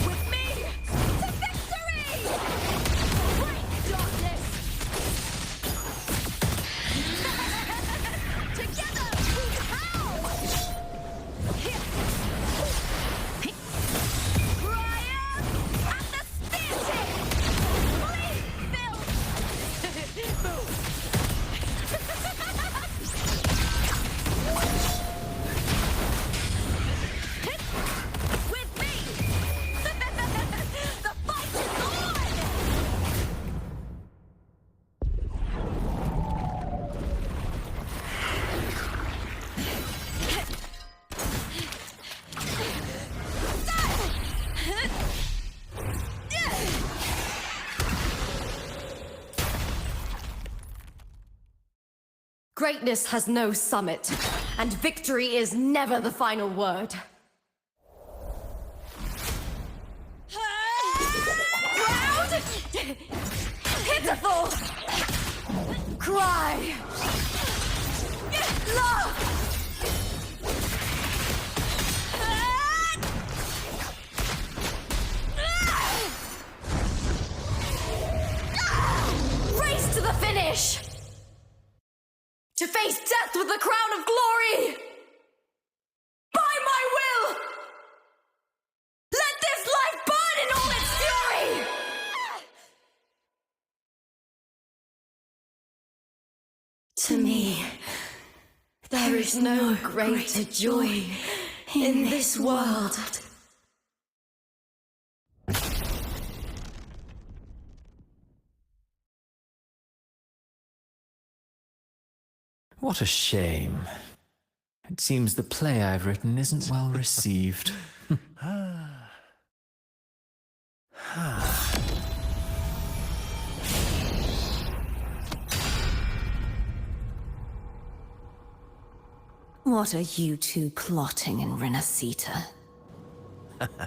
With me! To victory! Break darkness! Together we howl! Briar and the Speartip! Bleed, Bill! Boom! With me! The fight is on! Greatness has no summit, and victory is never the final word. Proud! Pitiful! Cry! Love! Race to the finish! To face death with the crown of glory! By my will! Let this life burn in all its fury! To me, there is no greater joy in this world. What a shame. It seems the play I've written isn't well received. What are you two plotting in Resonator?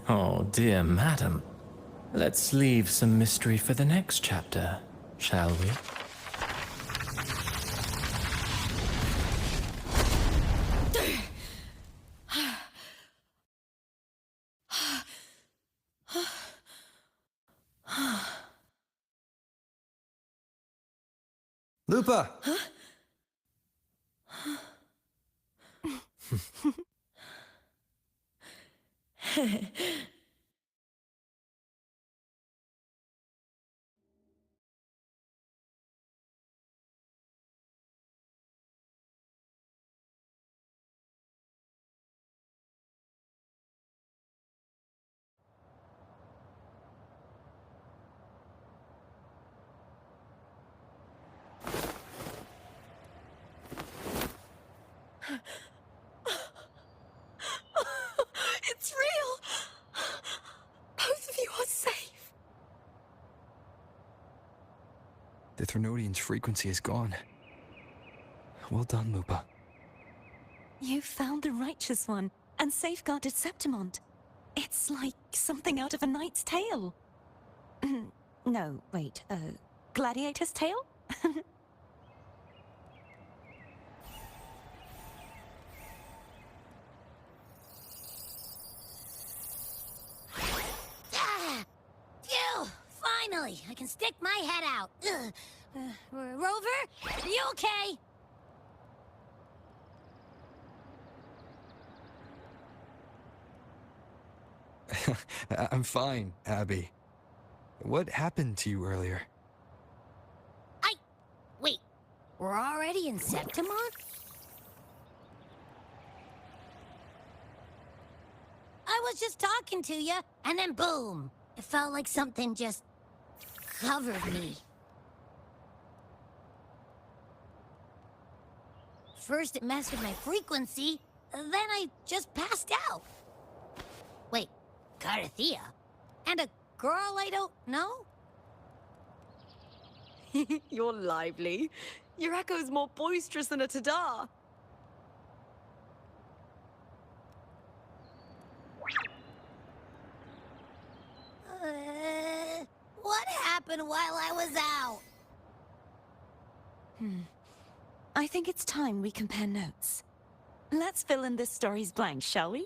Oh, dear madam. Let's leave some mystery for the next chapter, shall we? Lupa! It's real! Both of you are safe. The Threnodian's frequency is gone. Well done, Lupa. You found the righteous one and safeguarded Septimont. It's like something out of a knight's tale. No, wait, gladiator's tale? Phew! Finally, I can stick my head out. Rover, are you okay? I'm fine, Abby. What happened to you earlier? Wait, we're already in Septimont? I was just talking to you, and then boom! It felt like something just covered me. first it messed with my frequency, then I just passed out. Wait, Carthea? And a girl I don't know? You're lively. Your echo's more boisterous than a Tadar. What happened while I was out? I think it's time we compare notes. Let's fill in this story's blanks, shall we?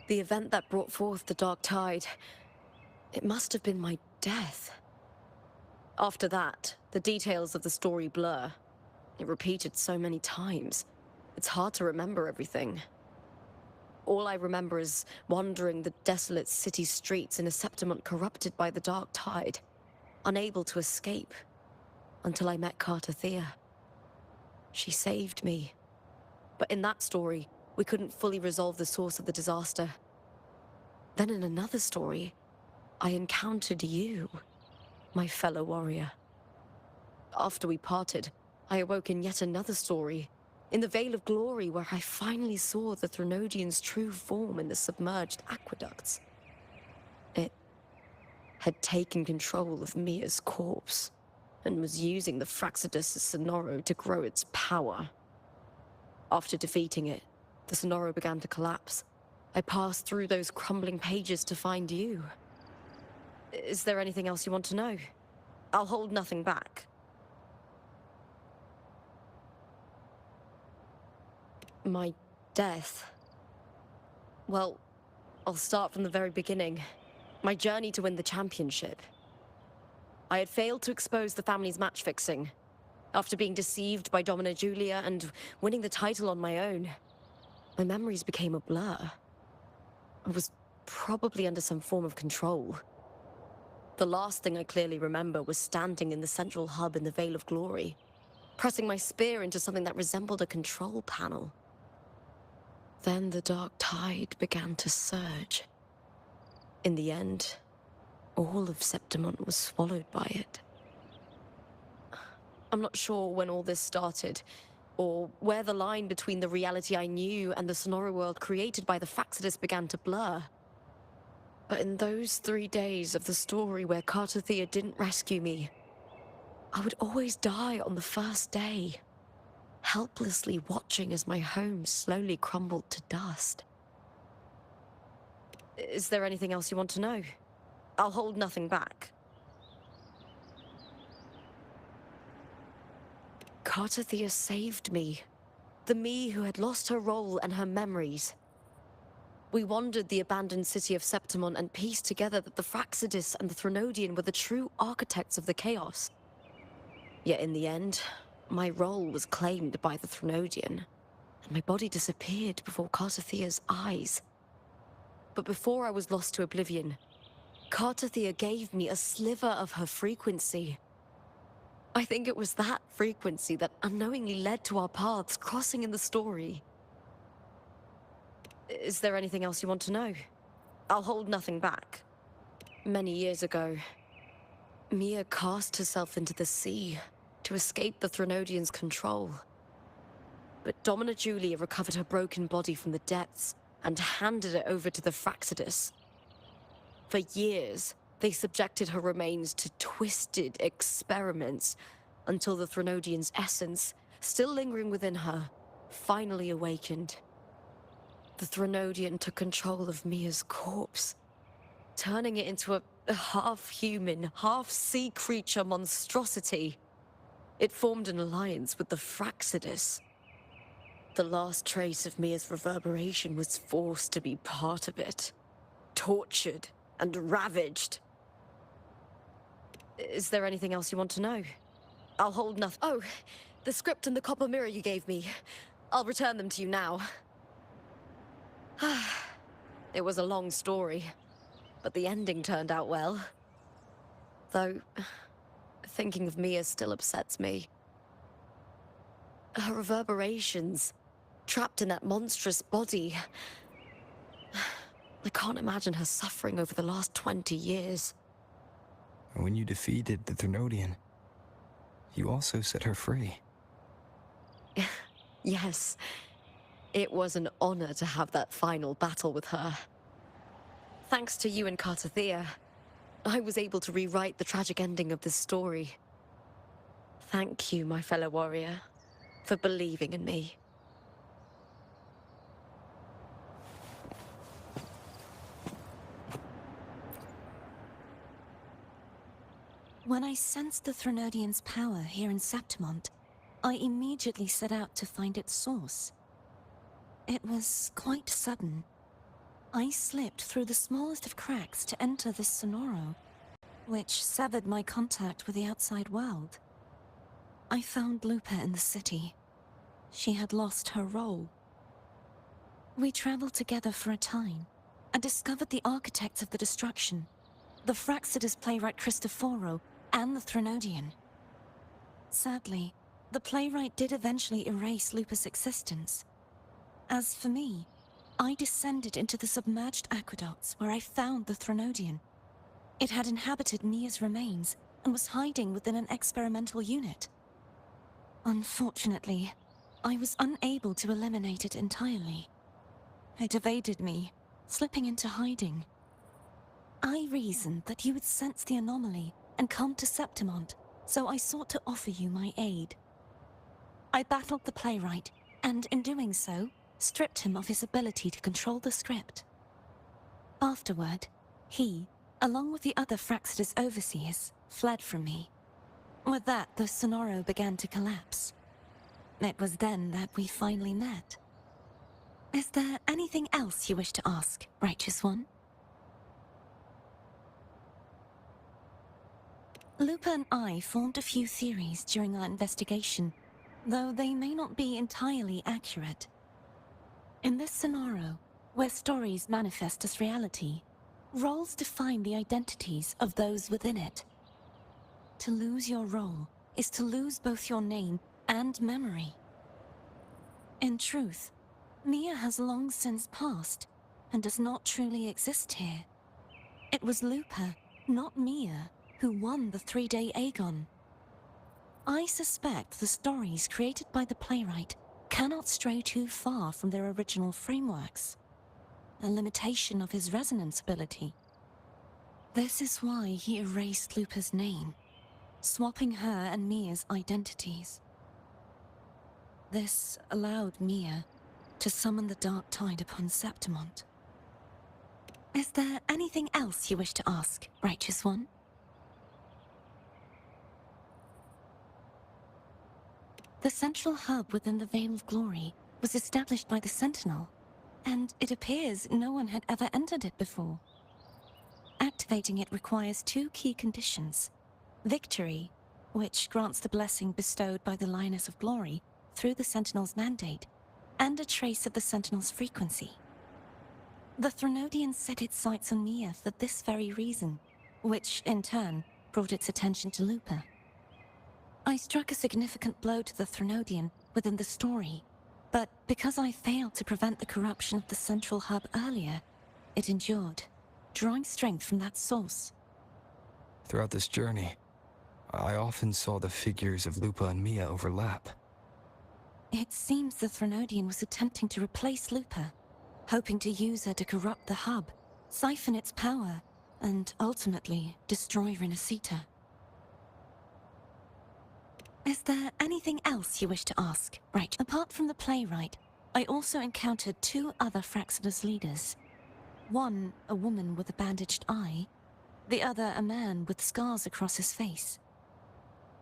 The event that brought forth the Dark Tide, it must have been my death. After that, the details of the story blur. It repeated so many times. It's hard to remember everything. All I remember is wandering the desolate city streets in a Septimont corrupted by the Dark Tide, unable to escape, until I met Carthea. She saved me. But in that story, we couldn't fully resolve the source of the disaster. Then in another story, I encountered you, my fellow warrior. After we parted, I awoke in yet another story, in the Veil of Glory, where I finally saw the Threnodian's true form in the submerged aqueducts. It had taken control of Mia's corpse, and was using the Fraxidus Sonoro to grow its power. After defeating it, the Sonoro began to collapse. I passed through those crumbling pages to find you. Is there anything else you want to know? I'll hold nothing back. My death. Well, I'll start from the very beginning. My journey to win the championship. I had failed to expose the family's match fixing. After being deceived by Domina Julia and winning the title on my own, my memories became a blur. I was probably under some form of control. The last thing I clearly remember was standing in the central hub in the Veil of Glory, pressing my spear into something that resembled a control panel. Then the dark tide began to surge. In the end, all of Septimont was swallowed by it. I'm not sure when all this started, or where the line between the reality I knew and the Sonora world created by the Fractsidus began to blur. But in those 3 days of the story where Cartothea didn't rescue me, I would always die on the first day, helplessly watching as my home slowly crumbled to dust. Is there anything else you want to know? I'll hold nothing back. Cartothea saved me. The me who had lost her role and her memories. We wandered the abandoned city of Septimont and pieced together that the Fractsidus and the Threnodian were the true architects of the chaos. Yet in the end, my role was claimed by the Threnodian, and my body disappeared before Cartothea's eyes. But before I was lost to oblivion, Cartothea gave me a sliver of her frequency. I think it was that frequency that unknowingly led to our paths crossing in the story. Is there anything else you want to know? I'll hold nothing back. Many years ago, Mia cast herself into the sea to escape the Threnodian's control. But Domina Julia recovered her broken body from the depths and handed it over to the Fractsidus. For years, they subjected her remains to twisted experiments until the Threnodian's essence, still lingering within her, finally awakened. The Threnodian took control of Mia's corpse, turning it into a half-human, half-sea creature monstrosity. It formed an alliance with the Fractsidus. The last trace of Mia's reverberation was forced to be part of it, tortured and ravaged. Is there anything else you want to know? I'll hold nothing. Oh, the script and the copper mirror you gave me. I'll return them to you now. It was a long story, but the ending turned out well. Though, thinking of Mia still upsets me. Her reverberations, trapped in that monstrous body. I can't imagine her suffering over the last 20 years. When you defeated the Threnodian, you also set her free. Yes. It was an honor to have that final battle with her. Thanks to you and Cartothea, I was able to rewrite the tragic ending of this story. Thank you, my fellow warrior, for believing in me. When I sensed the Threnodian's power here in Septimont, I immediately set out to find its source. It was quite sudden. I slipped through the smallest of cracks to enter this Sonoro, which severed my contact with the outside world. I found Lupa in the city. She had lost her role. We traveled together for a time, and discovered the architects of the destruction, the Fractsidus playwright Cristoforo, and the Threnodian. Sadly, the playwright did eventually erase Lupa's existence. As for me, I descended into the submerged aqueducts where I found the Threnodian. It had inhabited Mia's remains and was hiding within an experimental unit. Unfortunately, I was unable to eliminate it entirely. It evaded me, slipping into hiding. I reasoned that you would sense the anomaly and come to Septimont, so I sought to offer you my aid. I battled the playwright, and in doing so, stripped him of his ability to control the script. Afterward, he, along with the other Fractsidus overseers, fled from me. With that, the Sonoro began to collapse. It was then that we finally met. Is there anything else you wish to ask, Righteous One? Lupa and I formed a few theories during our investigation, though they may not be entirely accurate. In this Sonoro, where stories manifest as reality, roles define the identities of those within it. To lose your role is to lose both your name and memory. In truth, Mia has long since passed, and does not truly exist here. It was Lupa, not Mia, who won the 3-day Aegon. I suspect the stories created by the playwright cannot stray too far from their original frameworks, a limitation of his resonance ability. This is why he erased Lupa's name, swapping her and Mia's identities. This allowed Mia to summon the Dark Tide upon Septimont. Is there anything else you wish to ask, Righteous One? The central hub within the Veil of Glory was established by the Sentinel, and it appears no one had ever entered it before. Activating it requires 2 key conditions: victory, which grants the blessing bestowed by the Lioness of Glory through the Sentinel's mandate, and a trace of the Sentinel's frequency. The Threnodian set its sights on Mia for this very reason, which, in turn, brought its attention to Lupa. I struck a significant blow to the Threnodian within the story, but because I failed to prevent the corruption of the central hub earlier, it endured, drawing strength from that source. Throughout this journey, I often saw the figures of Lupa and Mia overlap. It seems the Threnodian was attempting to replace Lupa, hoping to use her to corrupt the hub, siphon its power, and ultimately destroy Resonator. Is there anything else you wish to ask? Right. Apart from the playwright, I also encountered 2 other Fraxidus leaders. One, a woman with a bandaged eye, the other a man with scars across his face.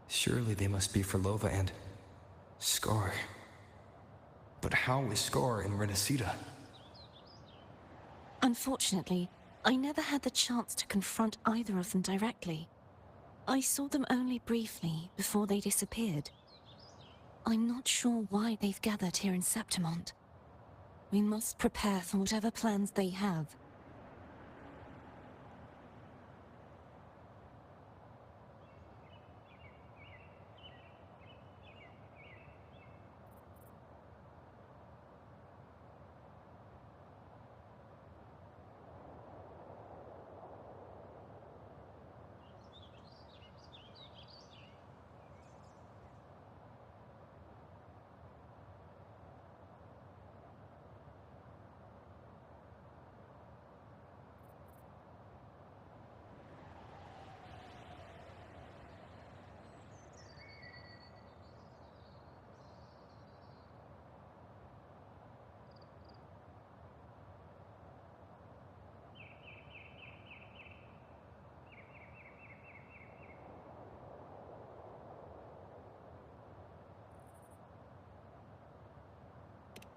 Surely they must be Frolova and Scar. But how is Scar in Resonator? Unfortunately, I never had the chance to confront either of them directly. I saw them only briefly before they disappeared. I'm not sure why they've gathered here in Septimont. We must prepare for whatever plans they have.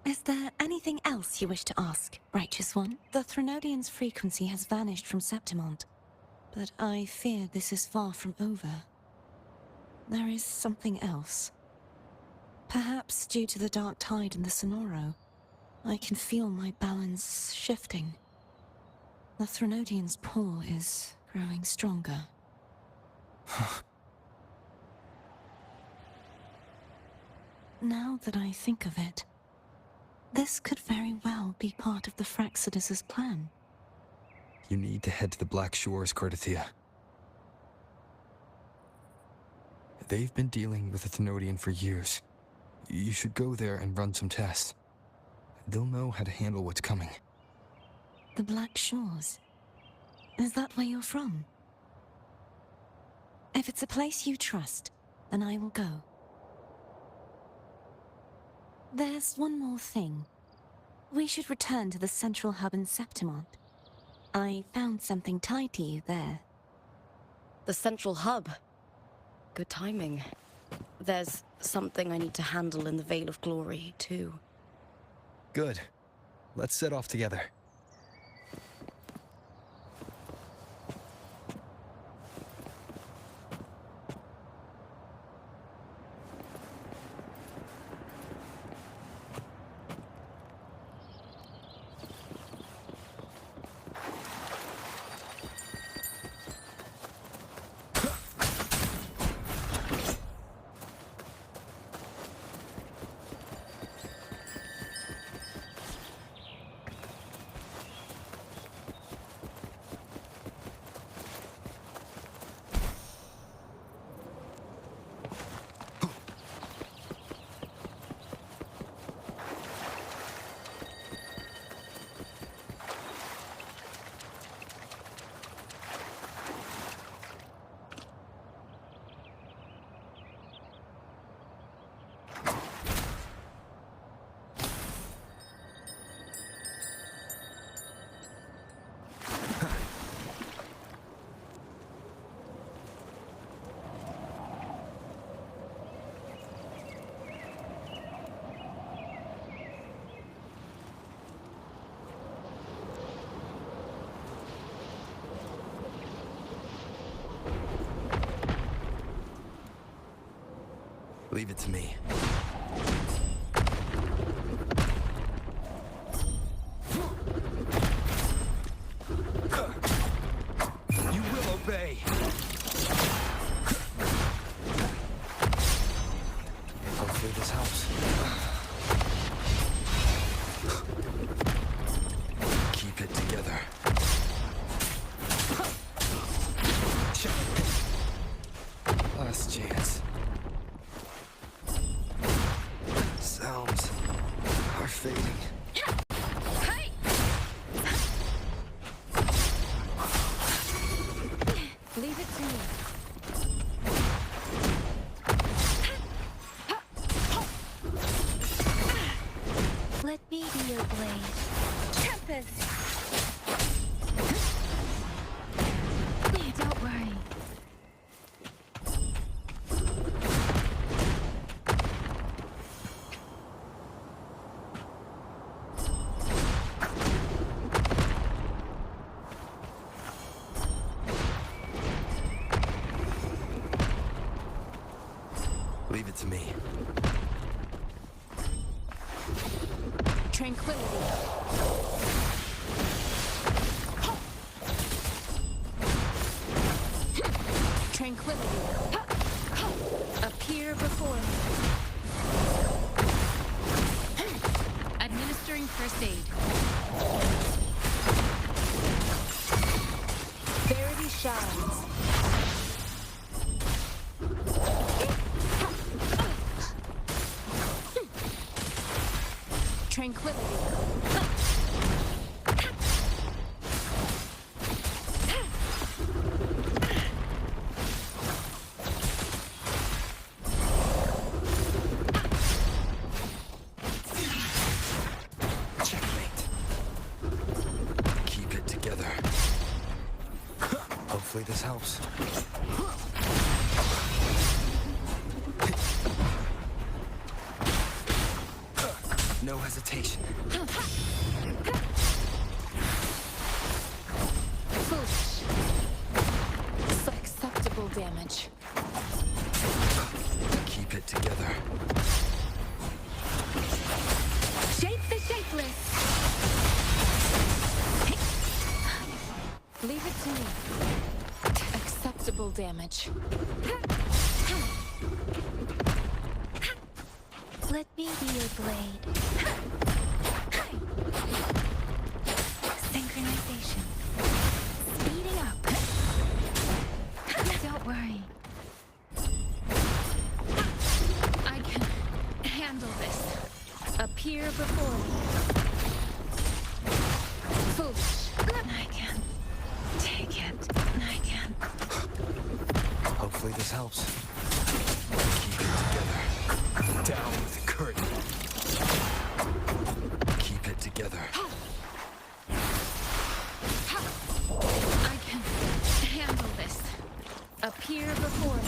Is there anything else you wish to ask, Righteous One? The Threnodian's frequency has vanished from Septimont, but I fear this is far from over. There is something else. Perhaps due to the dark tide in the Sonoro, I can feel my balance shifting. The Threnodian's pull is growing stronger. Now that I think of it, this could very well be part of the Fraxidus' plan. You need to head to the Black Shores, Cardathia. They've been dealing with the Thenodian for years. You should go there and run some tests. They'll know how to handle what's coming. The Black Shores? Is that where you're from? If it's a place you trust, then I will go. There's one more thing. We should return to the central hub in Septimont. I found something tied to you there. The central hub. Good timing. There's something I need to handle in the Veil of Glory, too. Good. Let's set off together. Leave it to me. You will obey. Hopefully this helps. Keep it together. Last chance. Sounds are fading. Hey! Leave it to me. Let me be your blade. Tempest! Don't worry. Leave it to me. Tranquility. Tranquility. Appear before me. Administering first aid. Verity shines. Tranquility. Checkmate. Keep it together. Hopefully this helps. No hesitation. Foolish. Acceptable damage. Keep it together. Shape the shapeless. Leave it to me. Acceptable damage. Let me be your blade. Synchronization. Speeding up. Don't worry. I can handle this. Appear before me. Foolish. I can take it. I can. Hopefully this helps. Keep it together. Down with the curtain. Keep it together. I can handle this. Appear before me.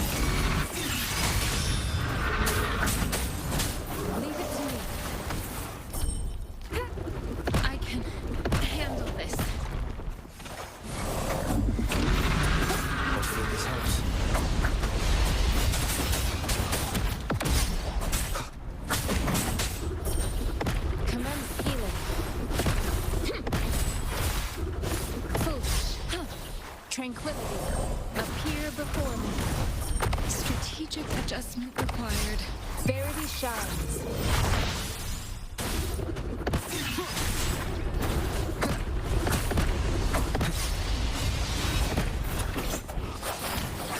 Leave it to me. I can handle this. Hopefully this helps. Commence healing. Foolish. Tranquility. Appear before me. Strategic adjustment required. Verity shines.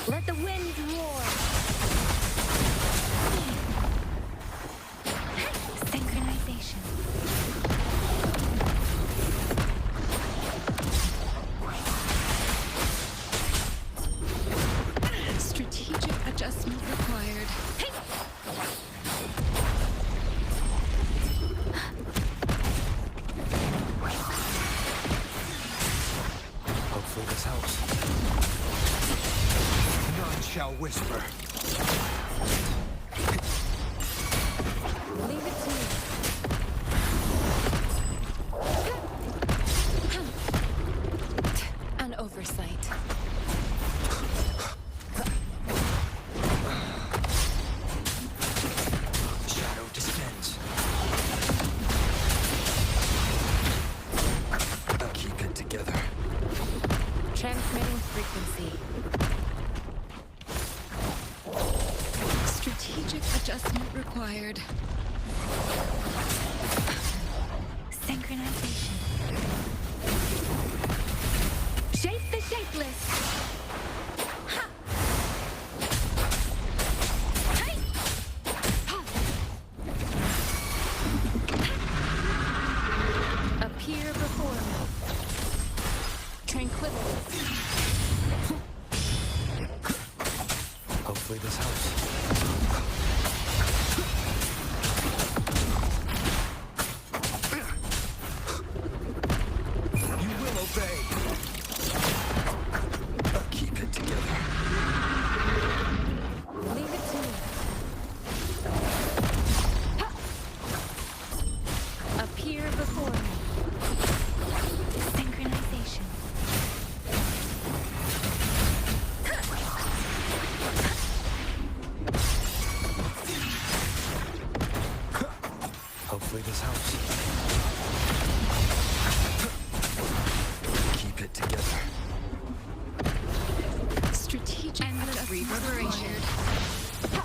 Let the wind roar. Synchronization. Strategic adjustment required. Hopefully this helps. None shall whisper. Leave it to me. An oversight. frequency. Strategic adjustment required. Synchronization. Shape the shapeless. Ha! Hey! Ha! Appear before me. Tranquility. Hopefully this helps. You will obey. Keep it together. Leave it to me. Appear before me. Synchronization. Hopefully this helps. Keep it together. Strategic reverberation.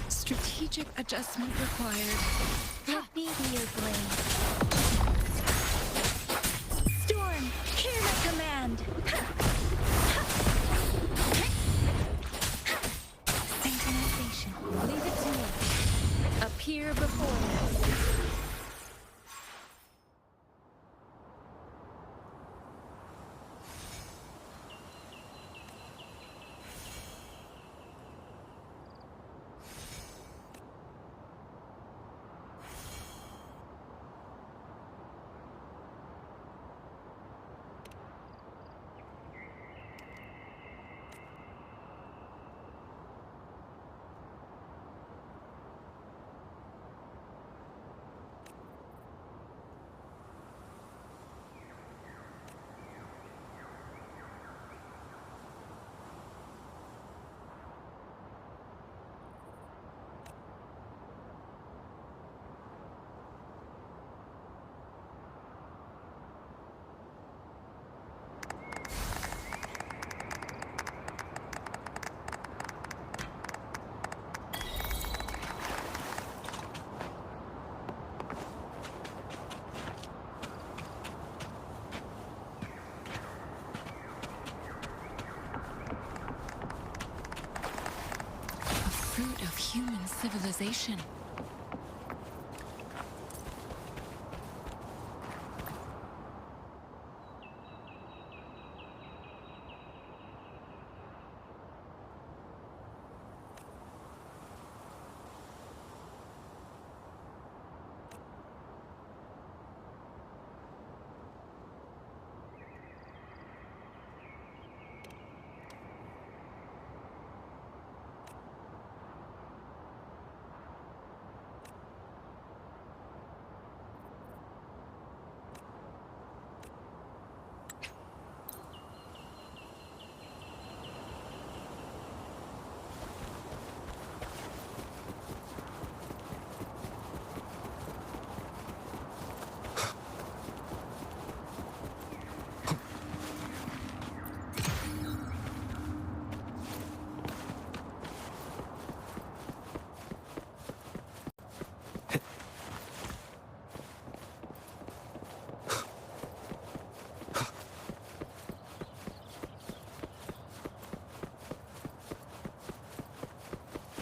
Strategic adjustment required. Let me be your blade. Storm, hear my command. Synchronization. Leave it to me. Appear before me. Fruit of human civilization.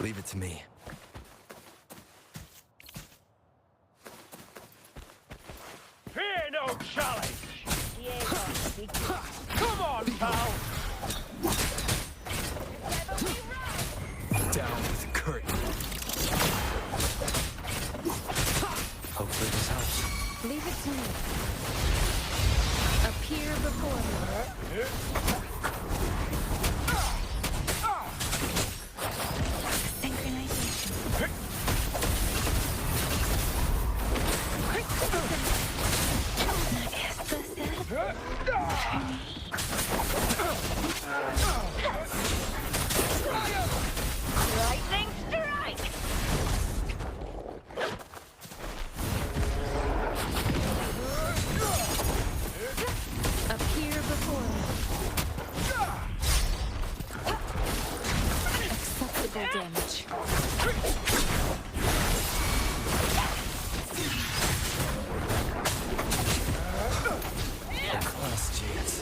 Leave it to me. Fear no challenge! Come on, pal! Down with the curtain. Hopefully this helps. Leave it to me. Appear before me. Synchronization. Lightning strike! Appear before me. damage. Last chance.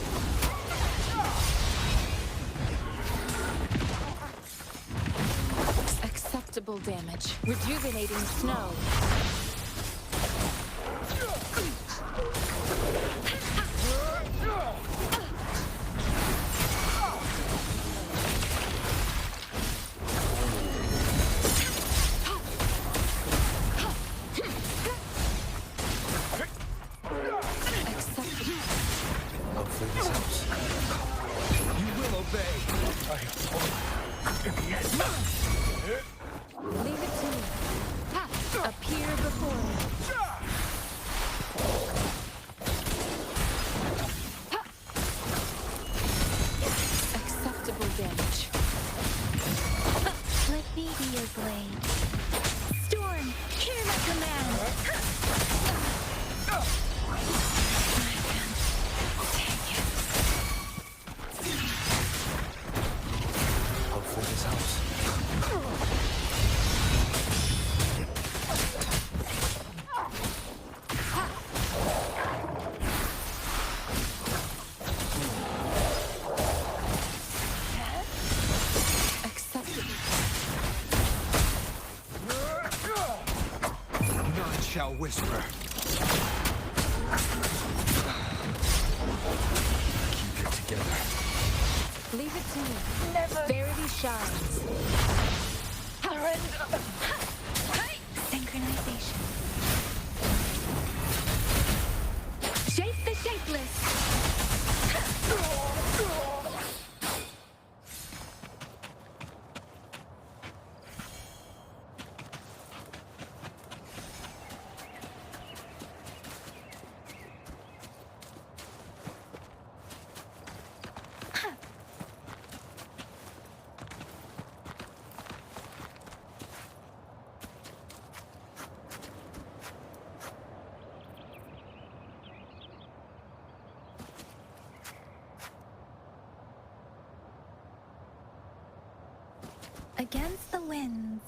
Acceptable damage. Rejuvenating snow. Hopefully this helps. You will obey. Leave it to me. Appear before me. Acceptable damage. Let me be your blade. Storm, hear my command. Hopefully this helps. Acceptable. None shall whisper. Keep it together. Leave it to me. Verity shines. Synchronization. Shape the shapeless. Against the winds.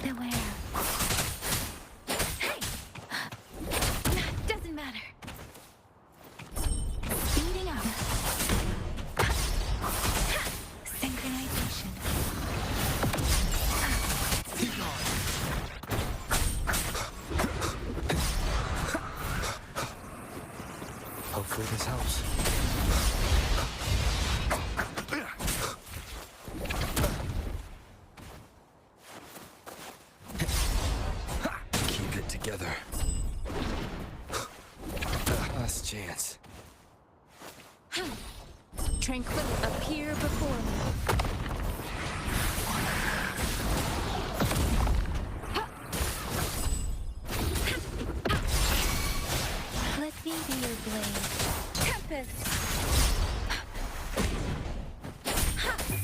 Beware. Hey! Doesn't matter. Speeding up. Synchronization. Hopefully this helps. Keep it together. Last chance. Tranquil appear before me. Let me be your blade. Tempest!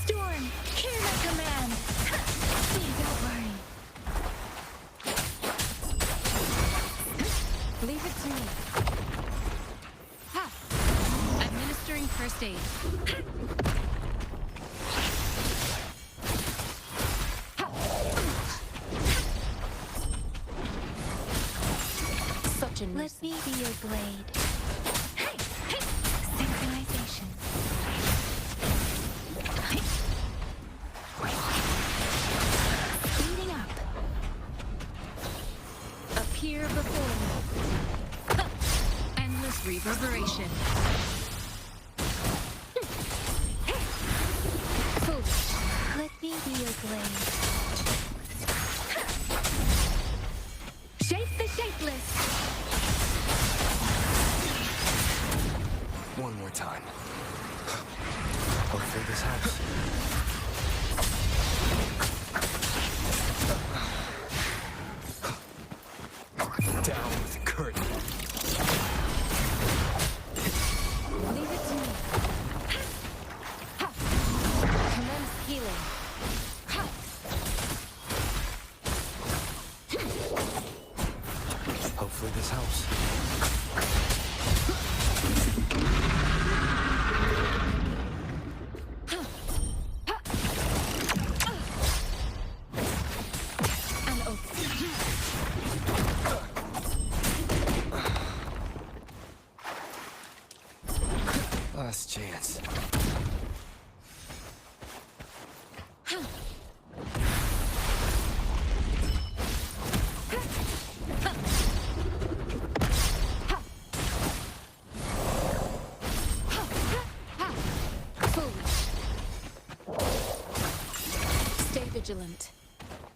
Storm, hear my command! Don't worry. Leave it to me. Administering first aid. Such a Let nuisance. me be your blade. Hey! Synchronization. Speeding up. Appear before me. Endless reverberation. Foolish. Let me be your blade. Shape the shapeless. One more time. Hopefully this helps. Down with the curtain. Leave it to me. Commence healing. Hopefully this helps. vigilant.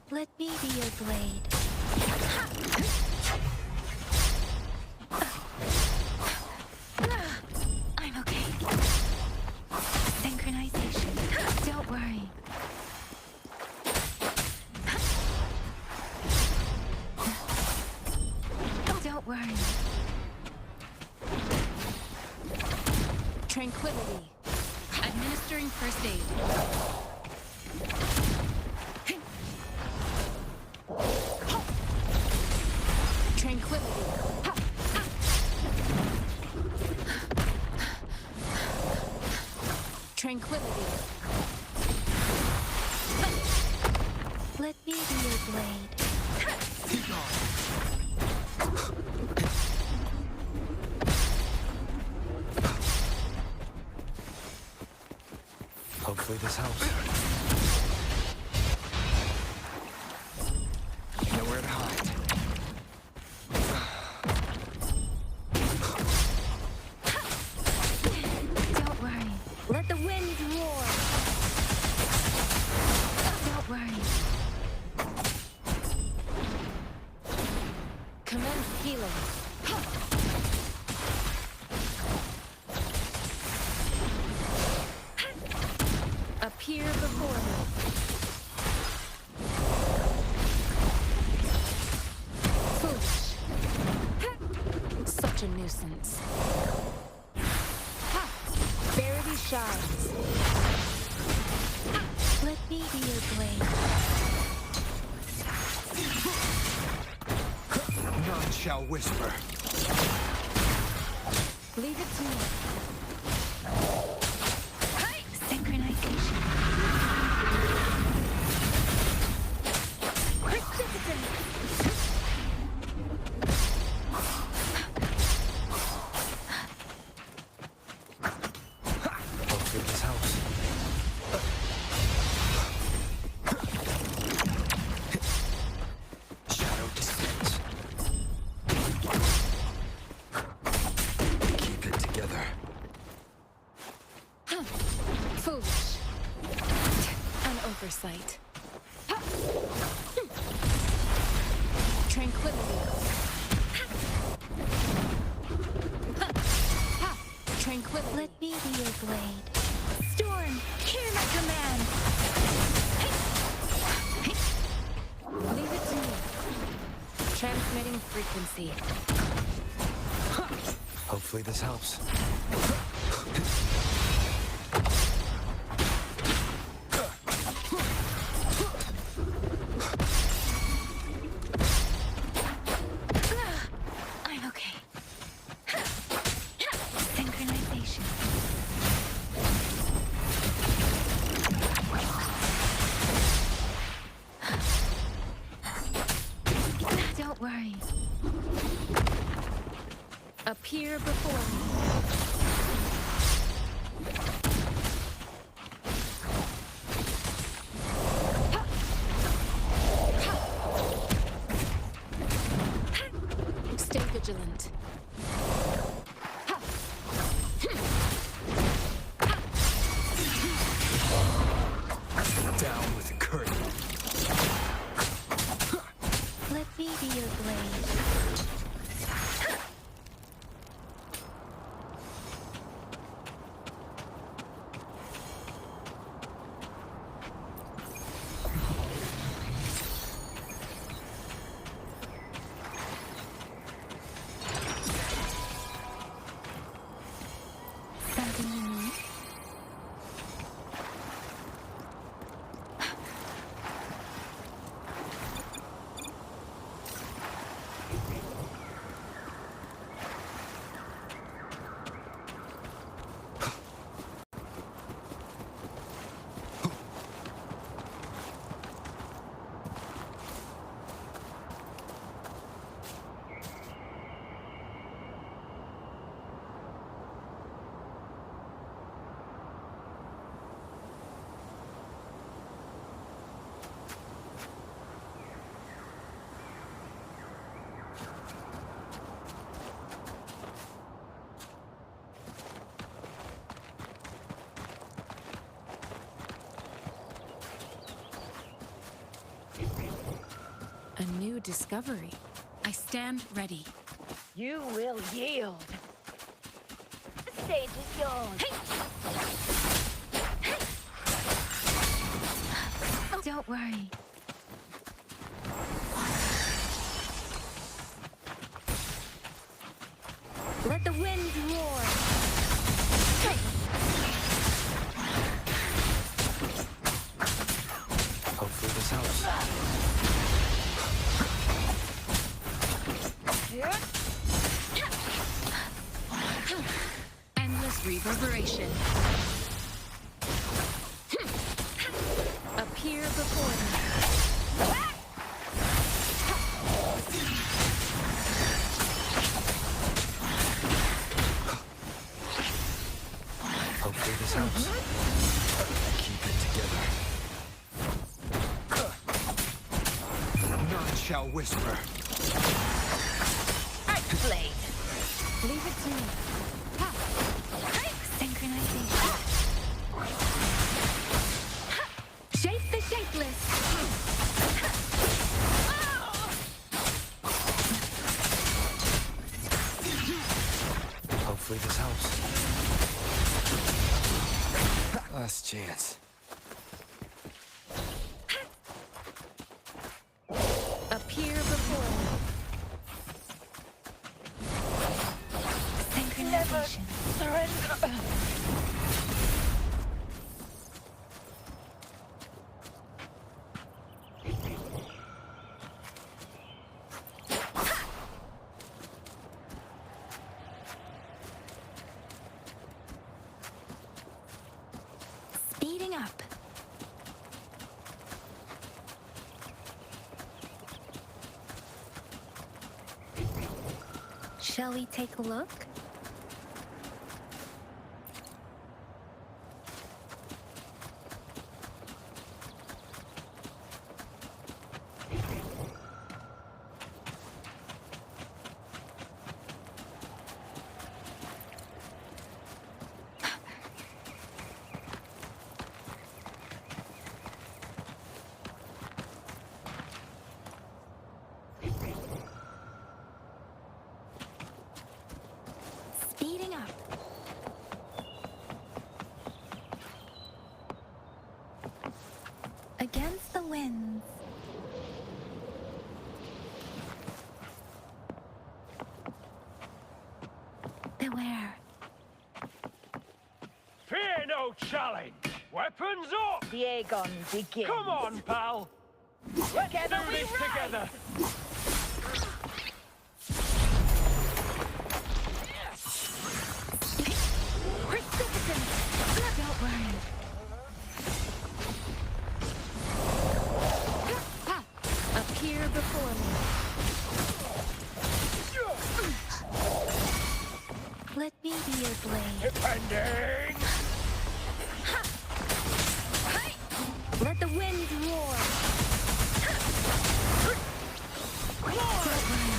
Let me be your blade. I'm okay. Synchronization. Don't worry. Don't worry. Tranquility. Administering first aid. Tranquility. Tranquility. Let me be your blade. Hopefully this helps. Nowhere to hide. Don't worry. Let the wind roar. Don't worry. Commence healing. Appear before me. Foolish. Such a nuisance. Verity shines. Let me be your blade. None shall whisper. Leave it to me. Synchronization. Hopefully this helps. Shadow descends. Keep it together. Foolish. An oversight. Tranquility. Tranquility. Let me be your blade. Storm, hear my command. Leave it to me. Transmitting frequency. Hopefully this helps. I'm okay. Synchronization. Don't worry. Appear before me. Stay vigilant. Down with the curtain. Let me be your blade. A new discovery. I stand ready. You will yield. The stage is yours. Don't worry. Let the wind roar. Hopefully this helps. Endless reverberation. Appear before me. Hopefully this helps. Keep it together. None shall whisper. Blade. Leave it to me. Synchronization. Shape the shapeless. Hopefully this helps. Last chance. Appear before me. Synchronization. Surrender. Speeding up. Shall we take a look? Speeding up. Against the winds. Beware. Fear no challenge. Weapons up. The Aegon begins. Come on, pal. Let's Together do we this rise. together. Precipitance. Don't worry. Appear before me. Let me be your blade. Depending. Let the wind roar. Don't worry.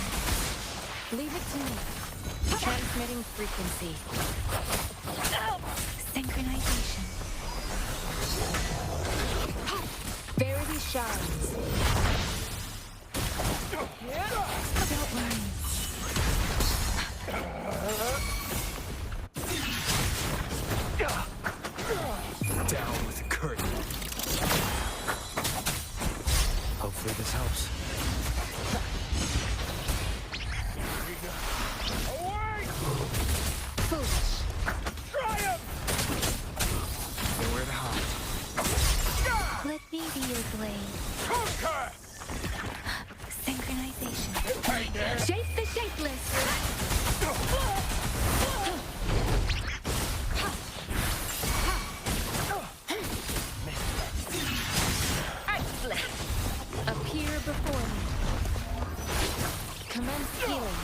Leave it to me. Transmitting frequency. Synchronization. Verity shines. Don't worry. Down with the curtain. Hopefully this helps. Away! Foolish. Triumph! Nowhere to hide. Let me be your blade. Conquer! Synchronization. Depending. Shape the shapeless. Appear before me. Commence healing.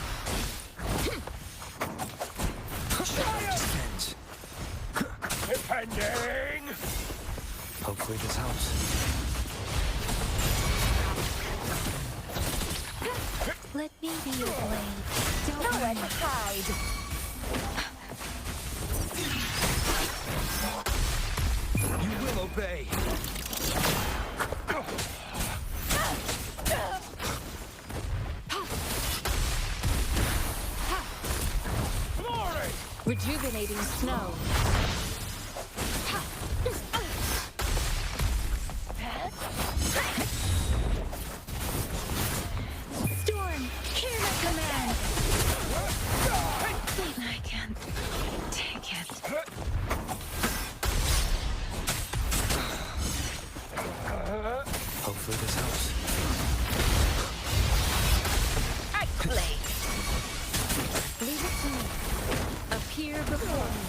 Descends. Depending. Hopefully this helps. Let me be your blade. Don't Nowhere worry. to hide. You will obey. Rejuvenating snow. Storm, hear my command! I can't take it. Hopefully this helps. Leave it to me. Appear before me.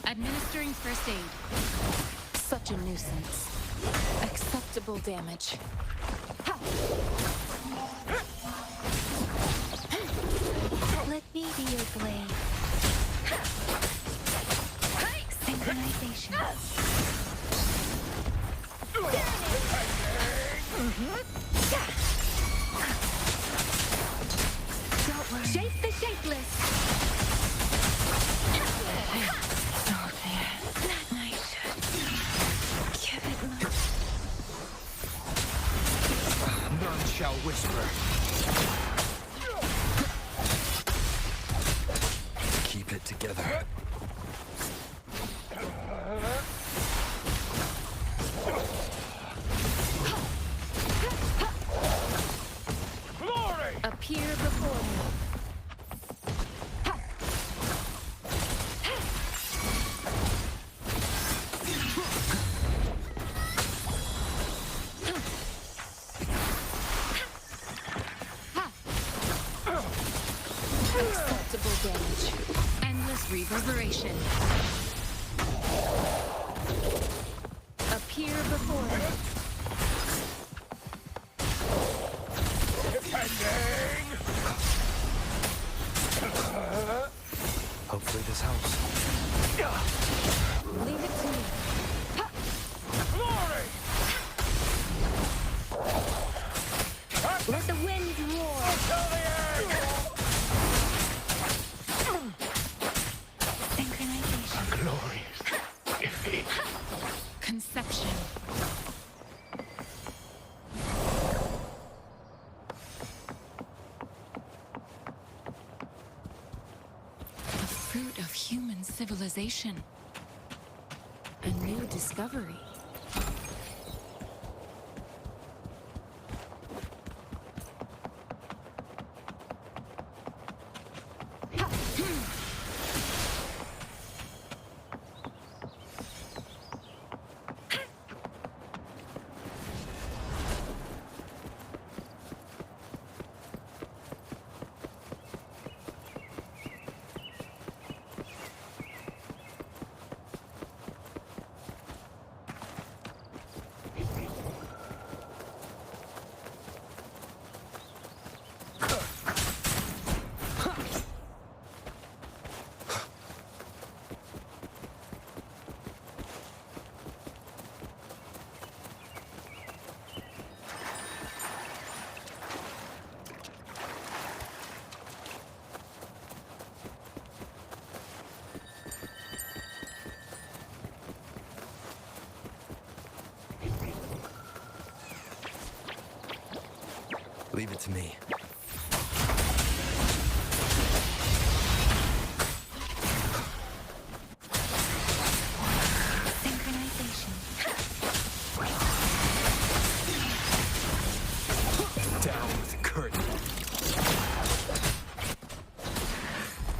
Administering first aid. Such a nuisance. Acceptable damage. Let me be your blade. Synchronization. Don't worry. Shape the shapeless. Oh, there. I should give it my... None shall whisper. Keep it together. Glory! Appear before me. Acceptable damage. Endless reverberation. Appear before me. Defending! Hopefully this helps. Leave it to me. Glory! Let the wind roar. Till the end! Synchronization. Glorious defeat. Conception. The fruit of human civilization. A new discovery. Leave it to me. Synchronization. Down with the curtain.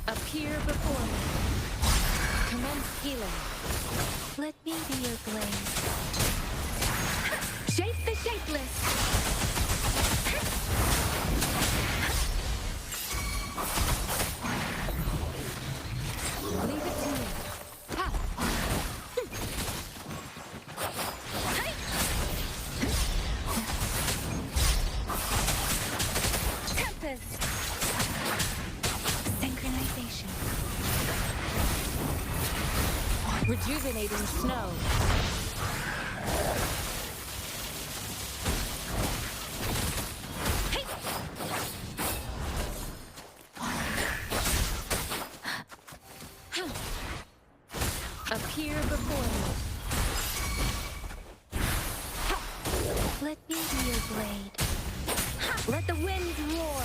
Appear before me. Commence healing. Let me be your blade. Shape the shapeless. Leave it to me. Ha! Tempest. Synchronization. Rejuvenating snow. Appear before me. Let me be your blade. Let the wind roar.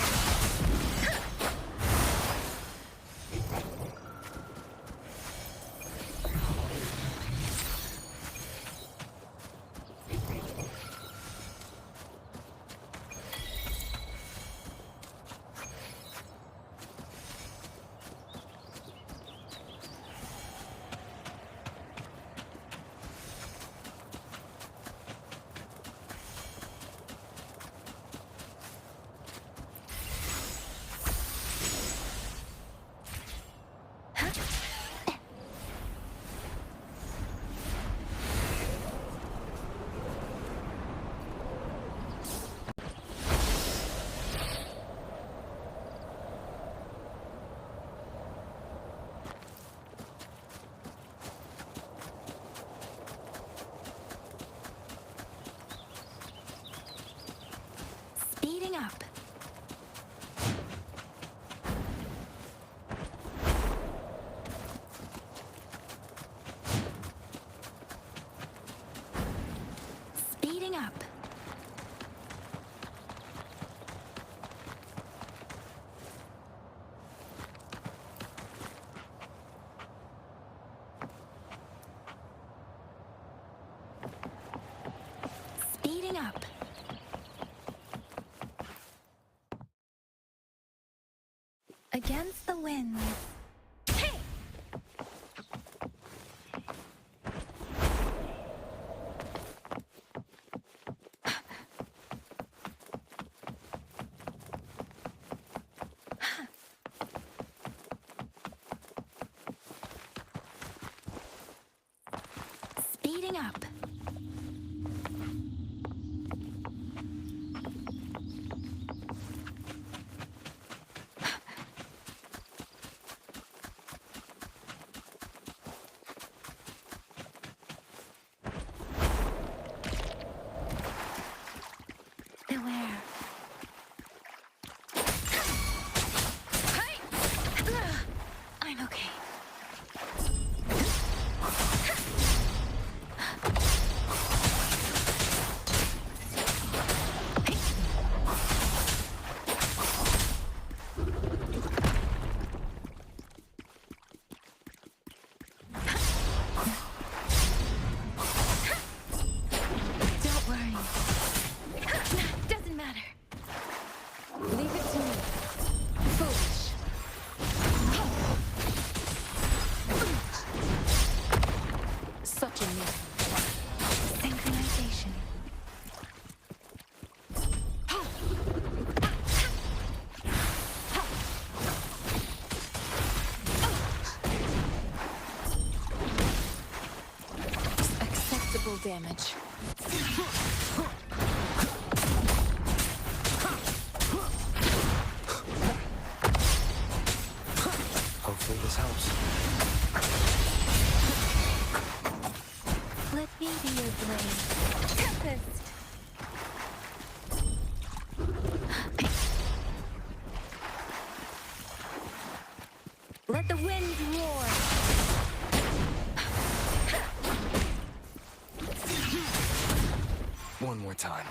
up. Speeding up. Against the wind. Hey! Speeding up. Beware. I'm okay. Don't worry. Doesn't matter. Leave it to me. Foolish. Such a myth. Synchronization. Acceptable damage. Hopefully this helps. Let me be your blade. Tempest! Let the wind roar! One more time.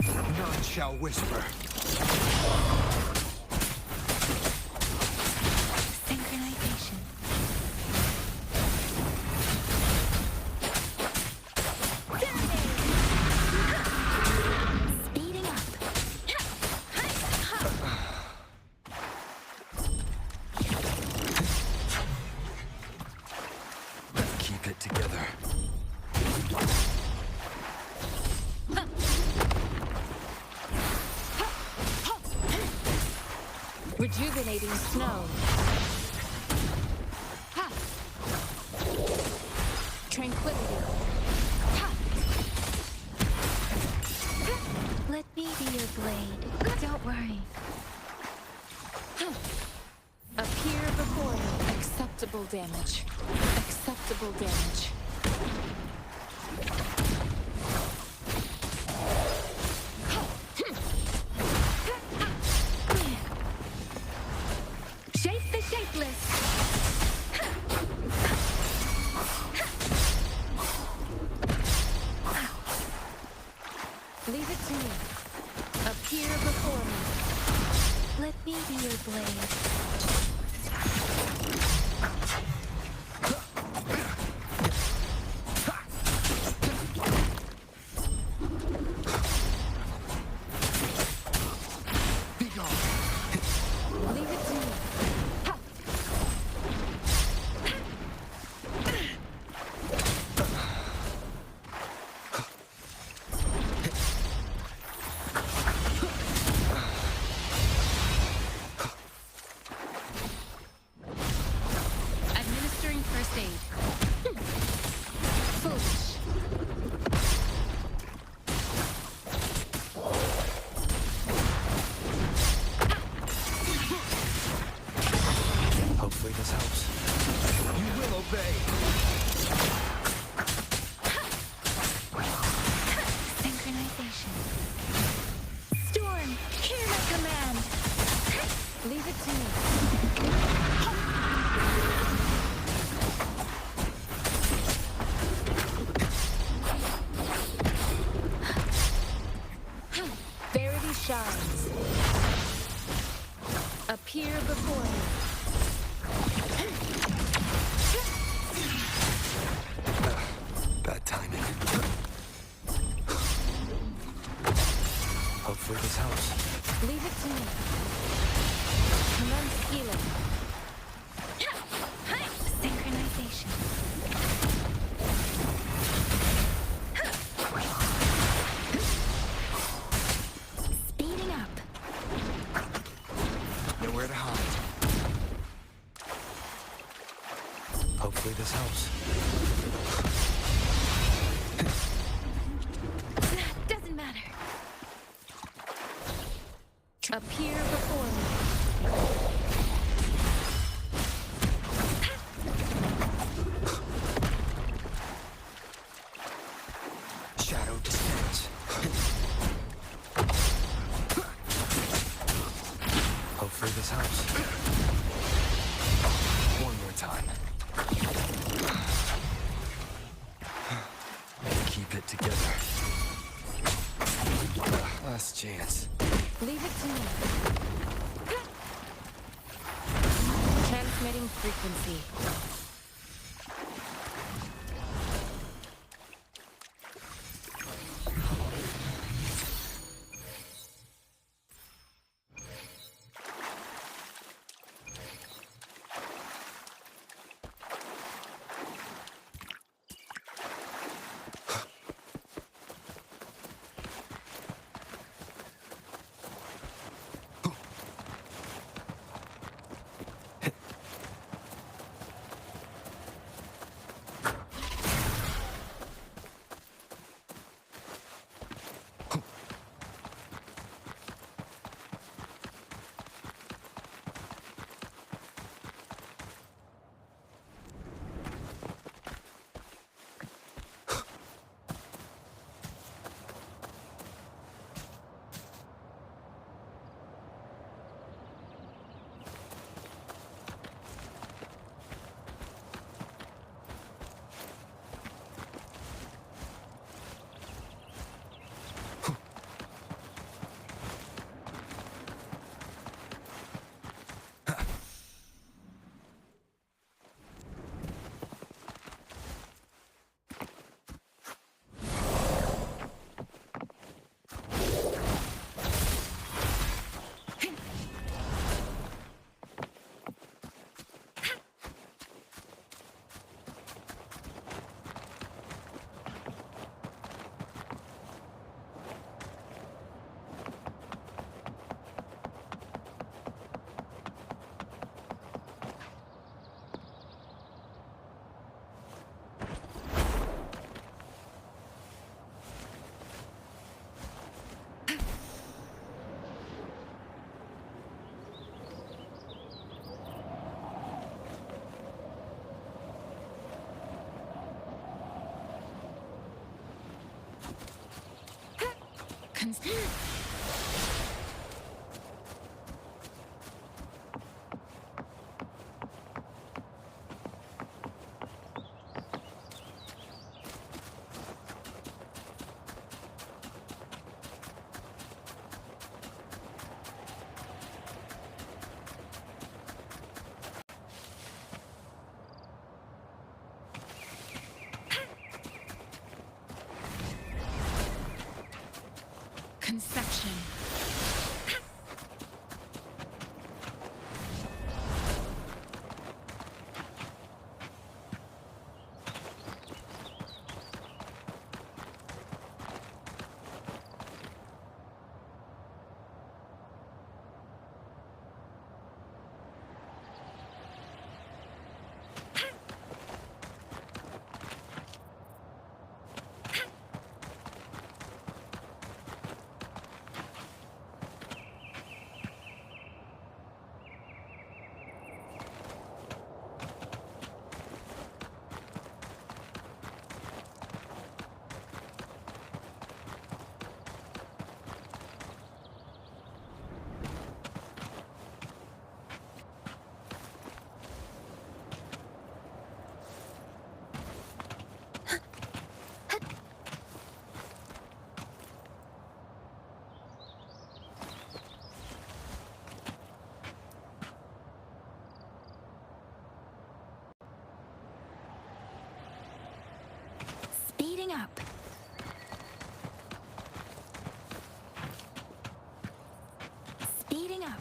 None shall whisper. Synchronization. Speeding up. Keep it together. Rejuvenating snow. Ha! Tranquility. Ha! Let me be your blade. Don't worry. Appear before me. Acceptable damage. Acceptable damage. Shape the shapeless. Leave it to me. Appear before me. Let me be your blade. Leave it to me. Ha! shines. Appear before me. Bad timing. Hopefully this helps. Leave it to me. Commence healing. Synchronization. Speeding up. Nowhere to hide. Hopefully this helps. Doesn't matter. Appear before me. Shadow descends. Hopefully this helps. One more time. Keep it together. Last chance. Leave it to me. Transmitting frequency. Conception. Speeding up. Speeding up.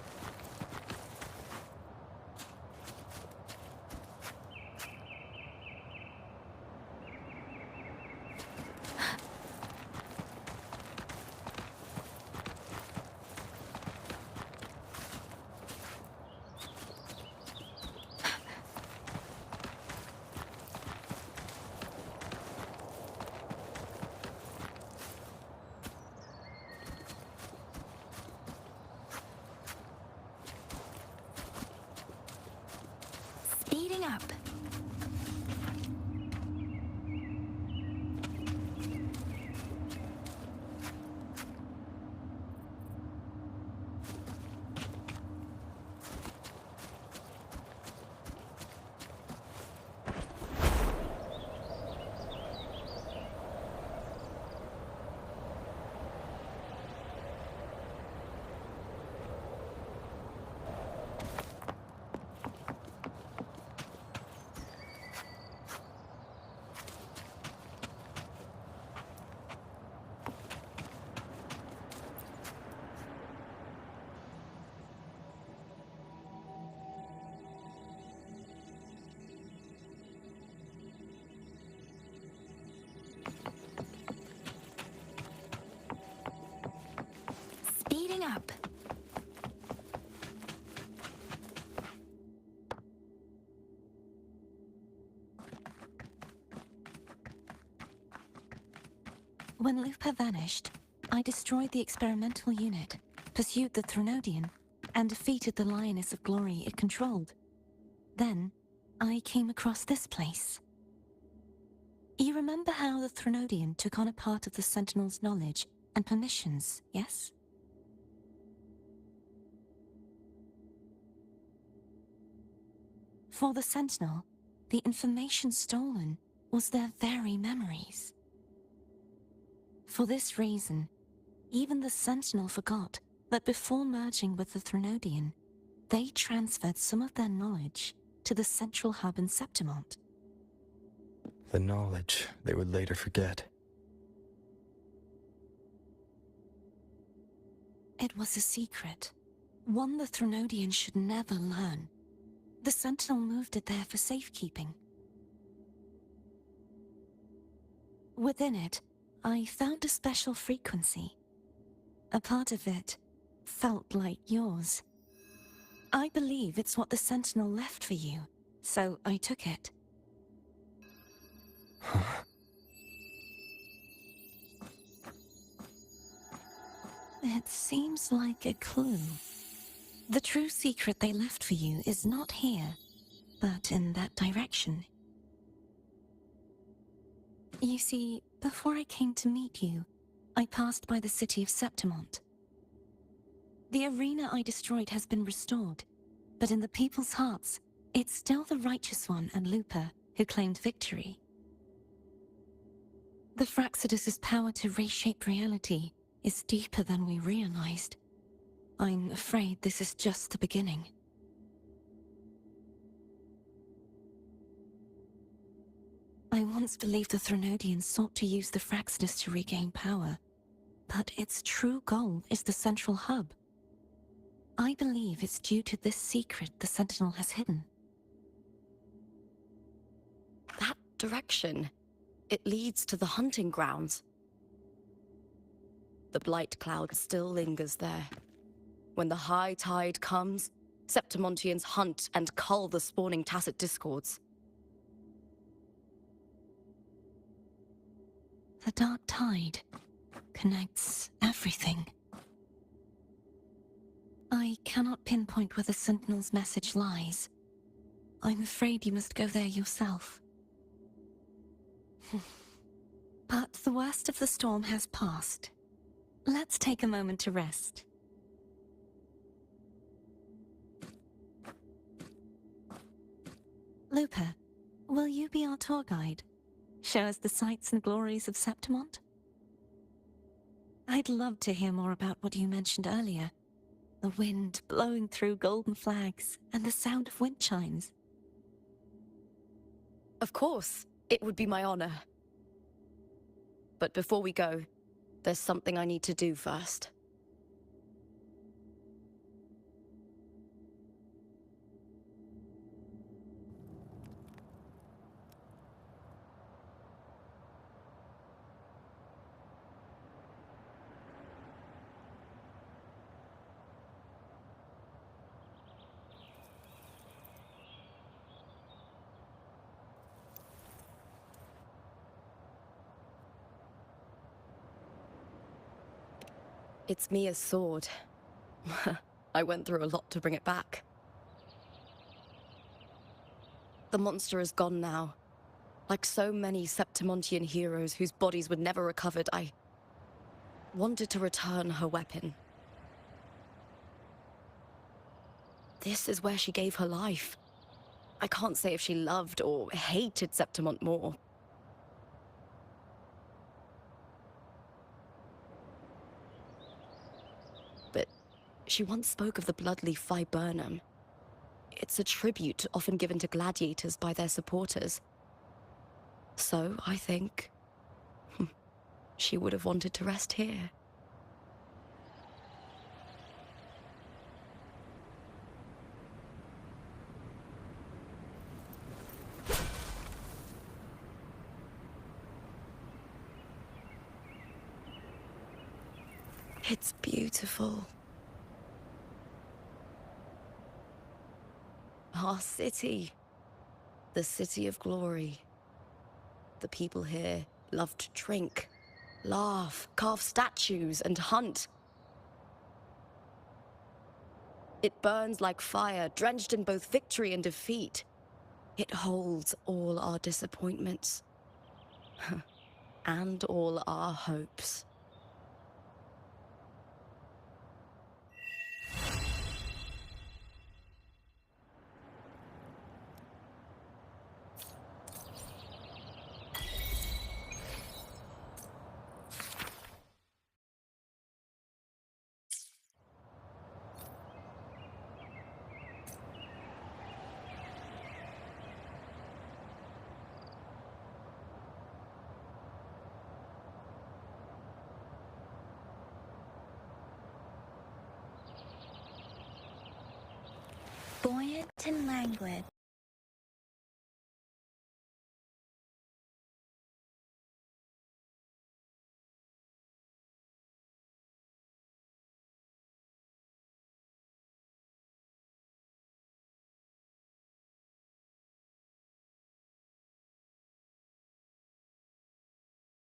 Speeding up. Speeding up. When Lupa vanished, I destroyed the experimental unit, pursued the Threnodian, and defeated the Lioness of Glory it controlled. Then, I came across this place. You remember how the Threnodian took on a part of the Sentinel's knowledge and permissions, yes? For the Sentinel, the information stolen was their very memories. For this reason, even the Sentinel forgot that before merging with the Threnodian, they transferred some of their knowledge to the central hub in Septimont. The knowledge they would later forget. It was a secret, one the Threnodian should never learn. The Sentinel moved it there for safekeeping. Within it, I found a special frequency. A part of it felt like yours. I believe it's what the Sentinel left for you, so I took it. Huh? It seems like a clue. The true secret they left for you is not here, but in that direction. You see, before I came to meet you, I passed by the city of Septimont. The arena I destroyed has been restored, but in the people's hearts, it's still the Righteous One and Lupa who claimed victory. The Fraxidus' power to reshape reality is deeper than we realized. I'm afraid this is just the beginning. I once believed the Threnodians sought to use the Fraxidus to regain power, but its true goal is the central hub. I believe it's due to this secret the Sentinel has hidden. That direction, it leads to the hunting grounds. The blight cloud still lingers there. When the high tide comes, Septimontians hunt and cull the spawning tacit discords. The dark tide connects everything. I cannot pinpoint where the Sentinel's message lies. I'm afraid you must go there yourself. But the worst of the storm has passed. Let's take a moment to rest. Lupa, will you be our tour guide? Show us the sights and glories of Septimont? I'd love to hear more about what you mentioned earlier. The wind blowing through golden flags and the sound of wind chimes. Of course, it would be my honor. But before we go, there's something I need to do first. It's Mia's sword. I went through a lot to bring it back. The monster is gone now. Like so many Septimontian heroes whose bodies were never recovered, I wanted to return her weapon. This is where she gave her life. I can't say if she loved or hated Septimont more. But she once spoke of the bloodleaf viburnum. It's a tribute often given to gladiators by their supporters. So, I think, she would have wanted to rest here. It's beautiful. Our city. The city of glory. The people here love to drink, laugh, carve statues, and hunt. It burns like fire, drenched in both victory and defeat. It holds all our disappointments. And all our hopes. Buoyant and languid,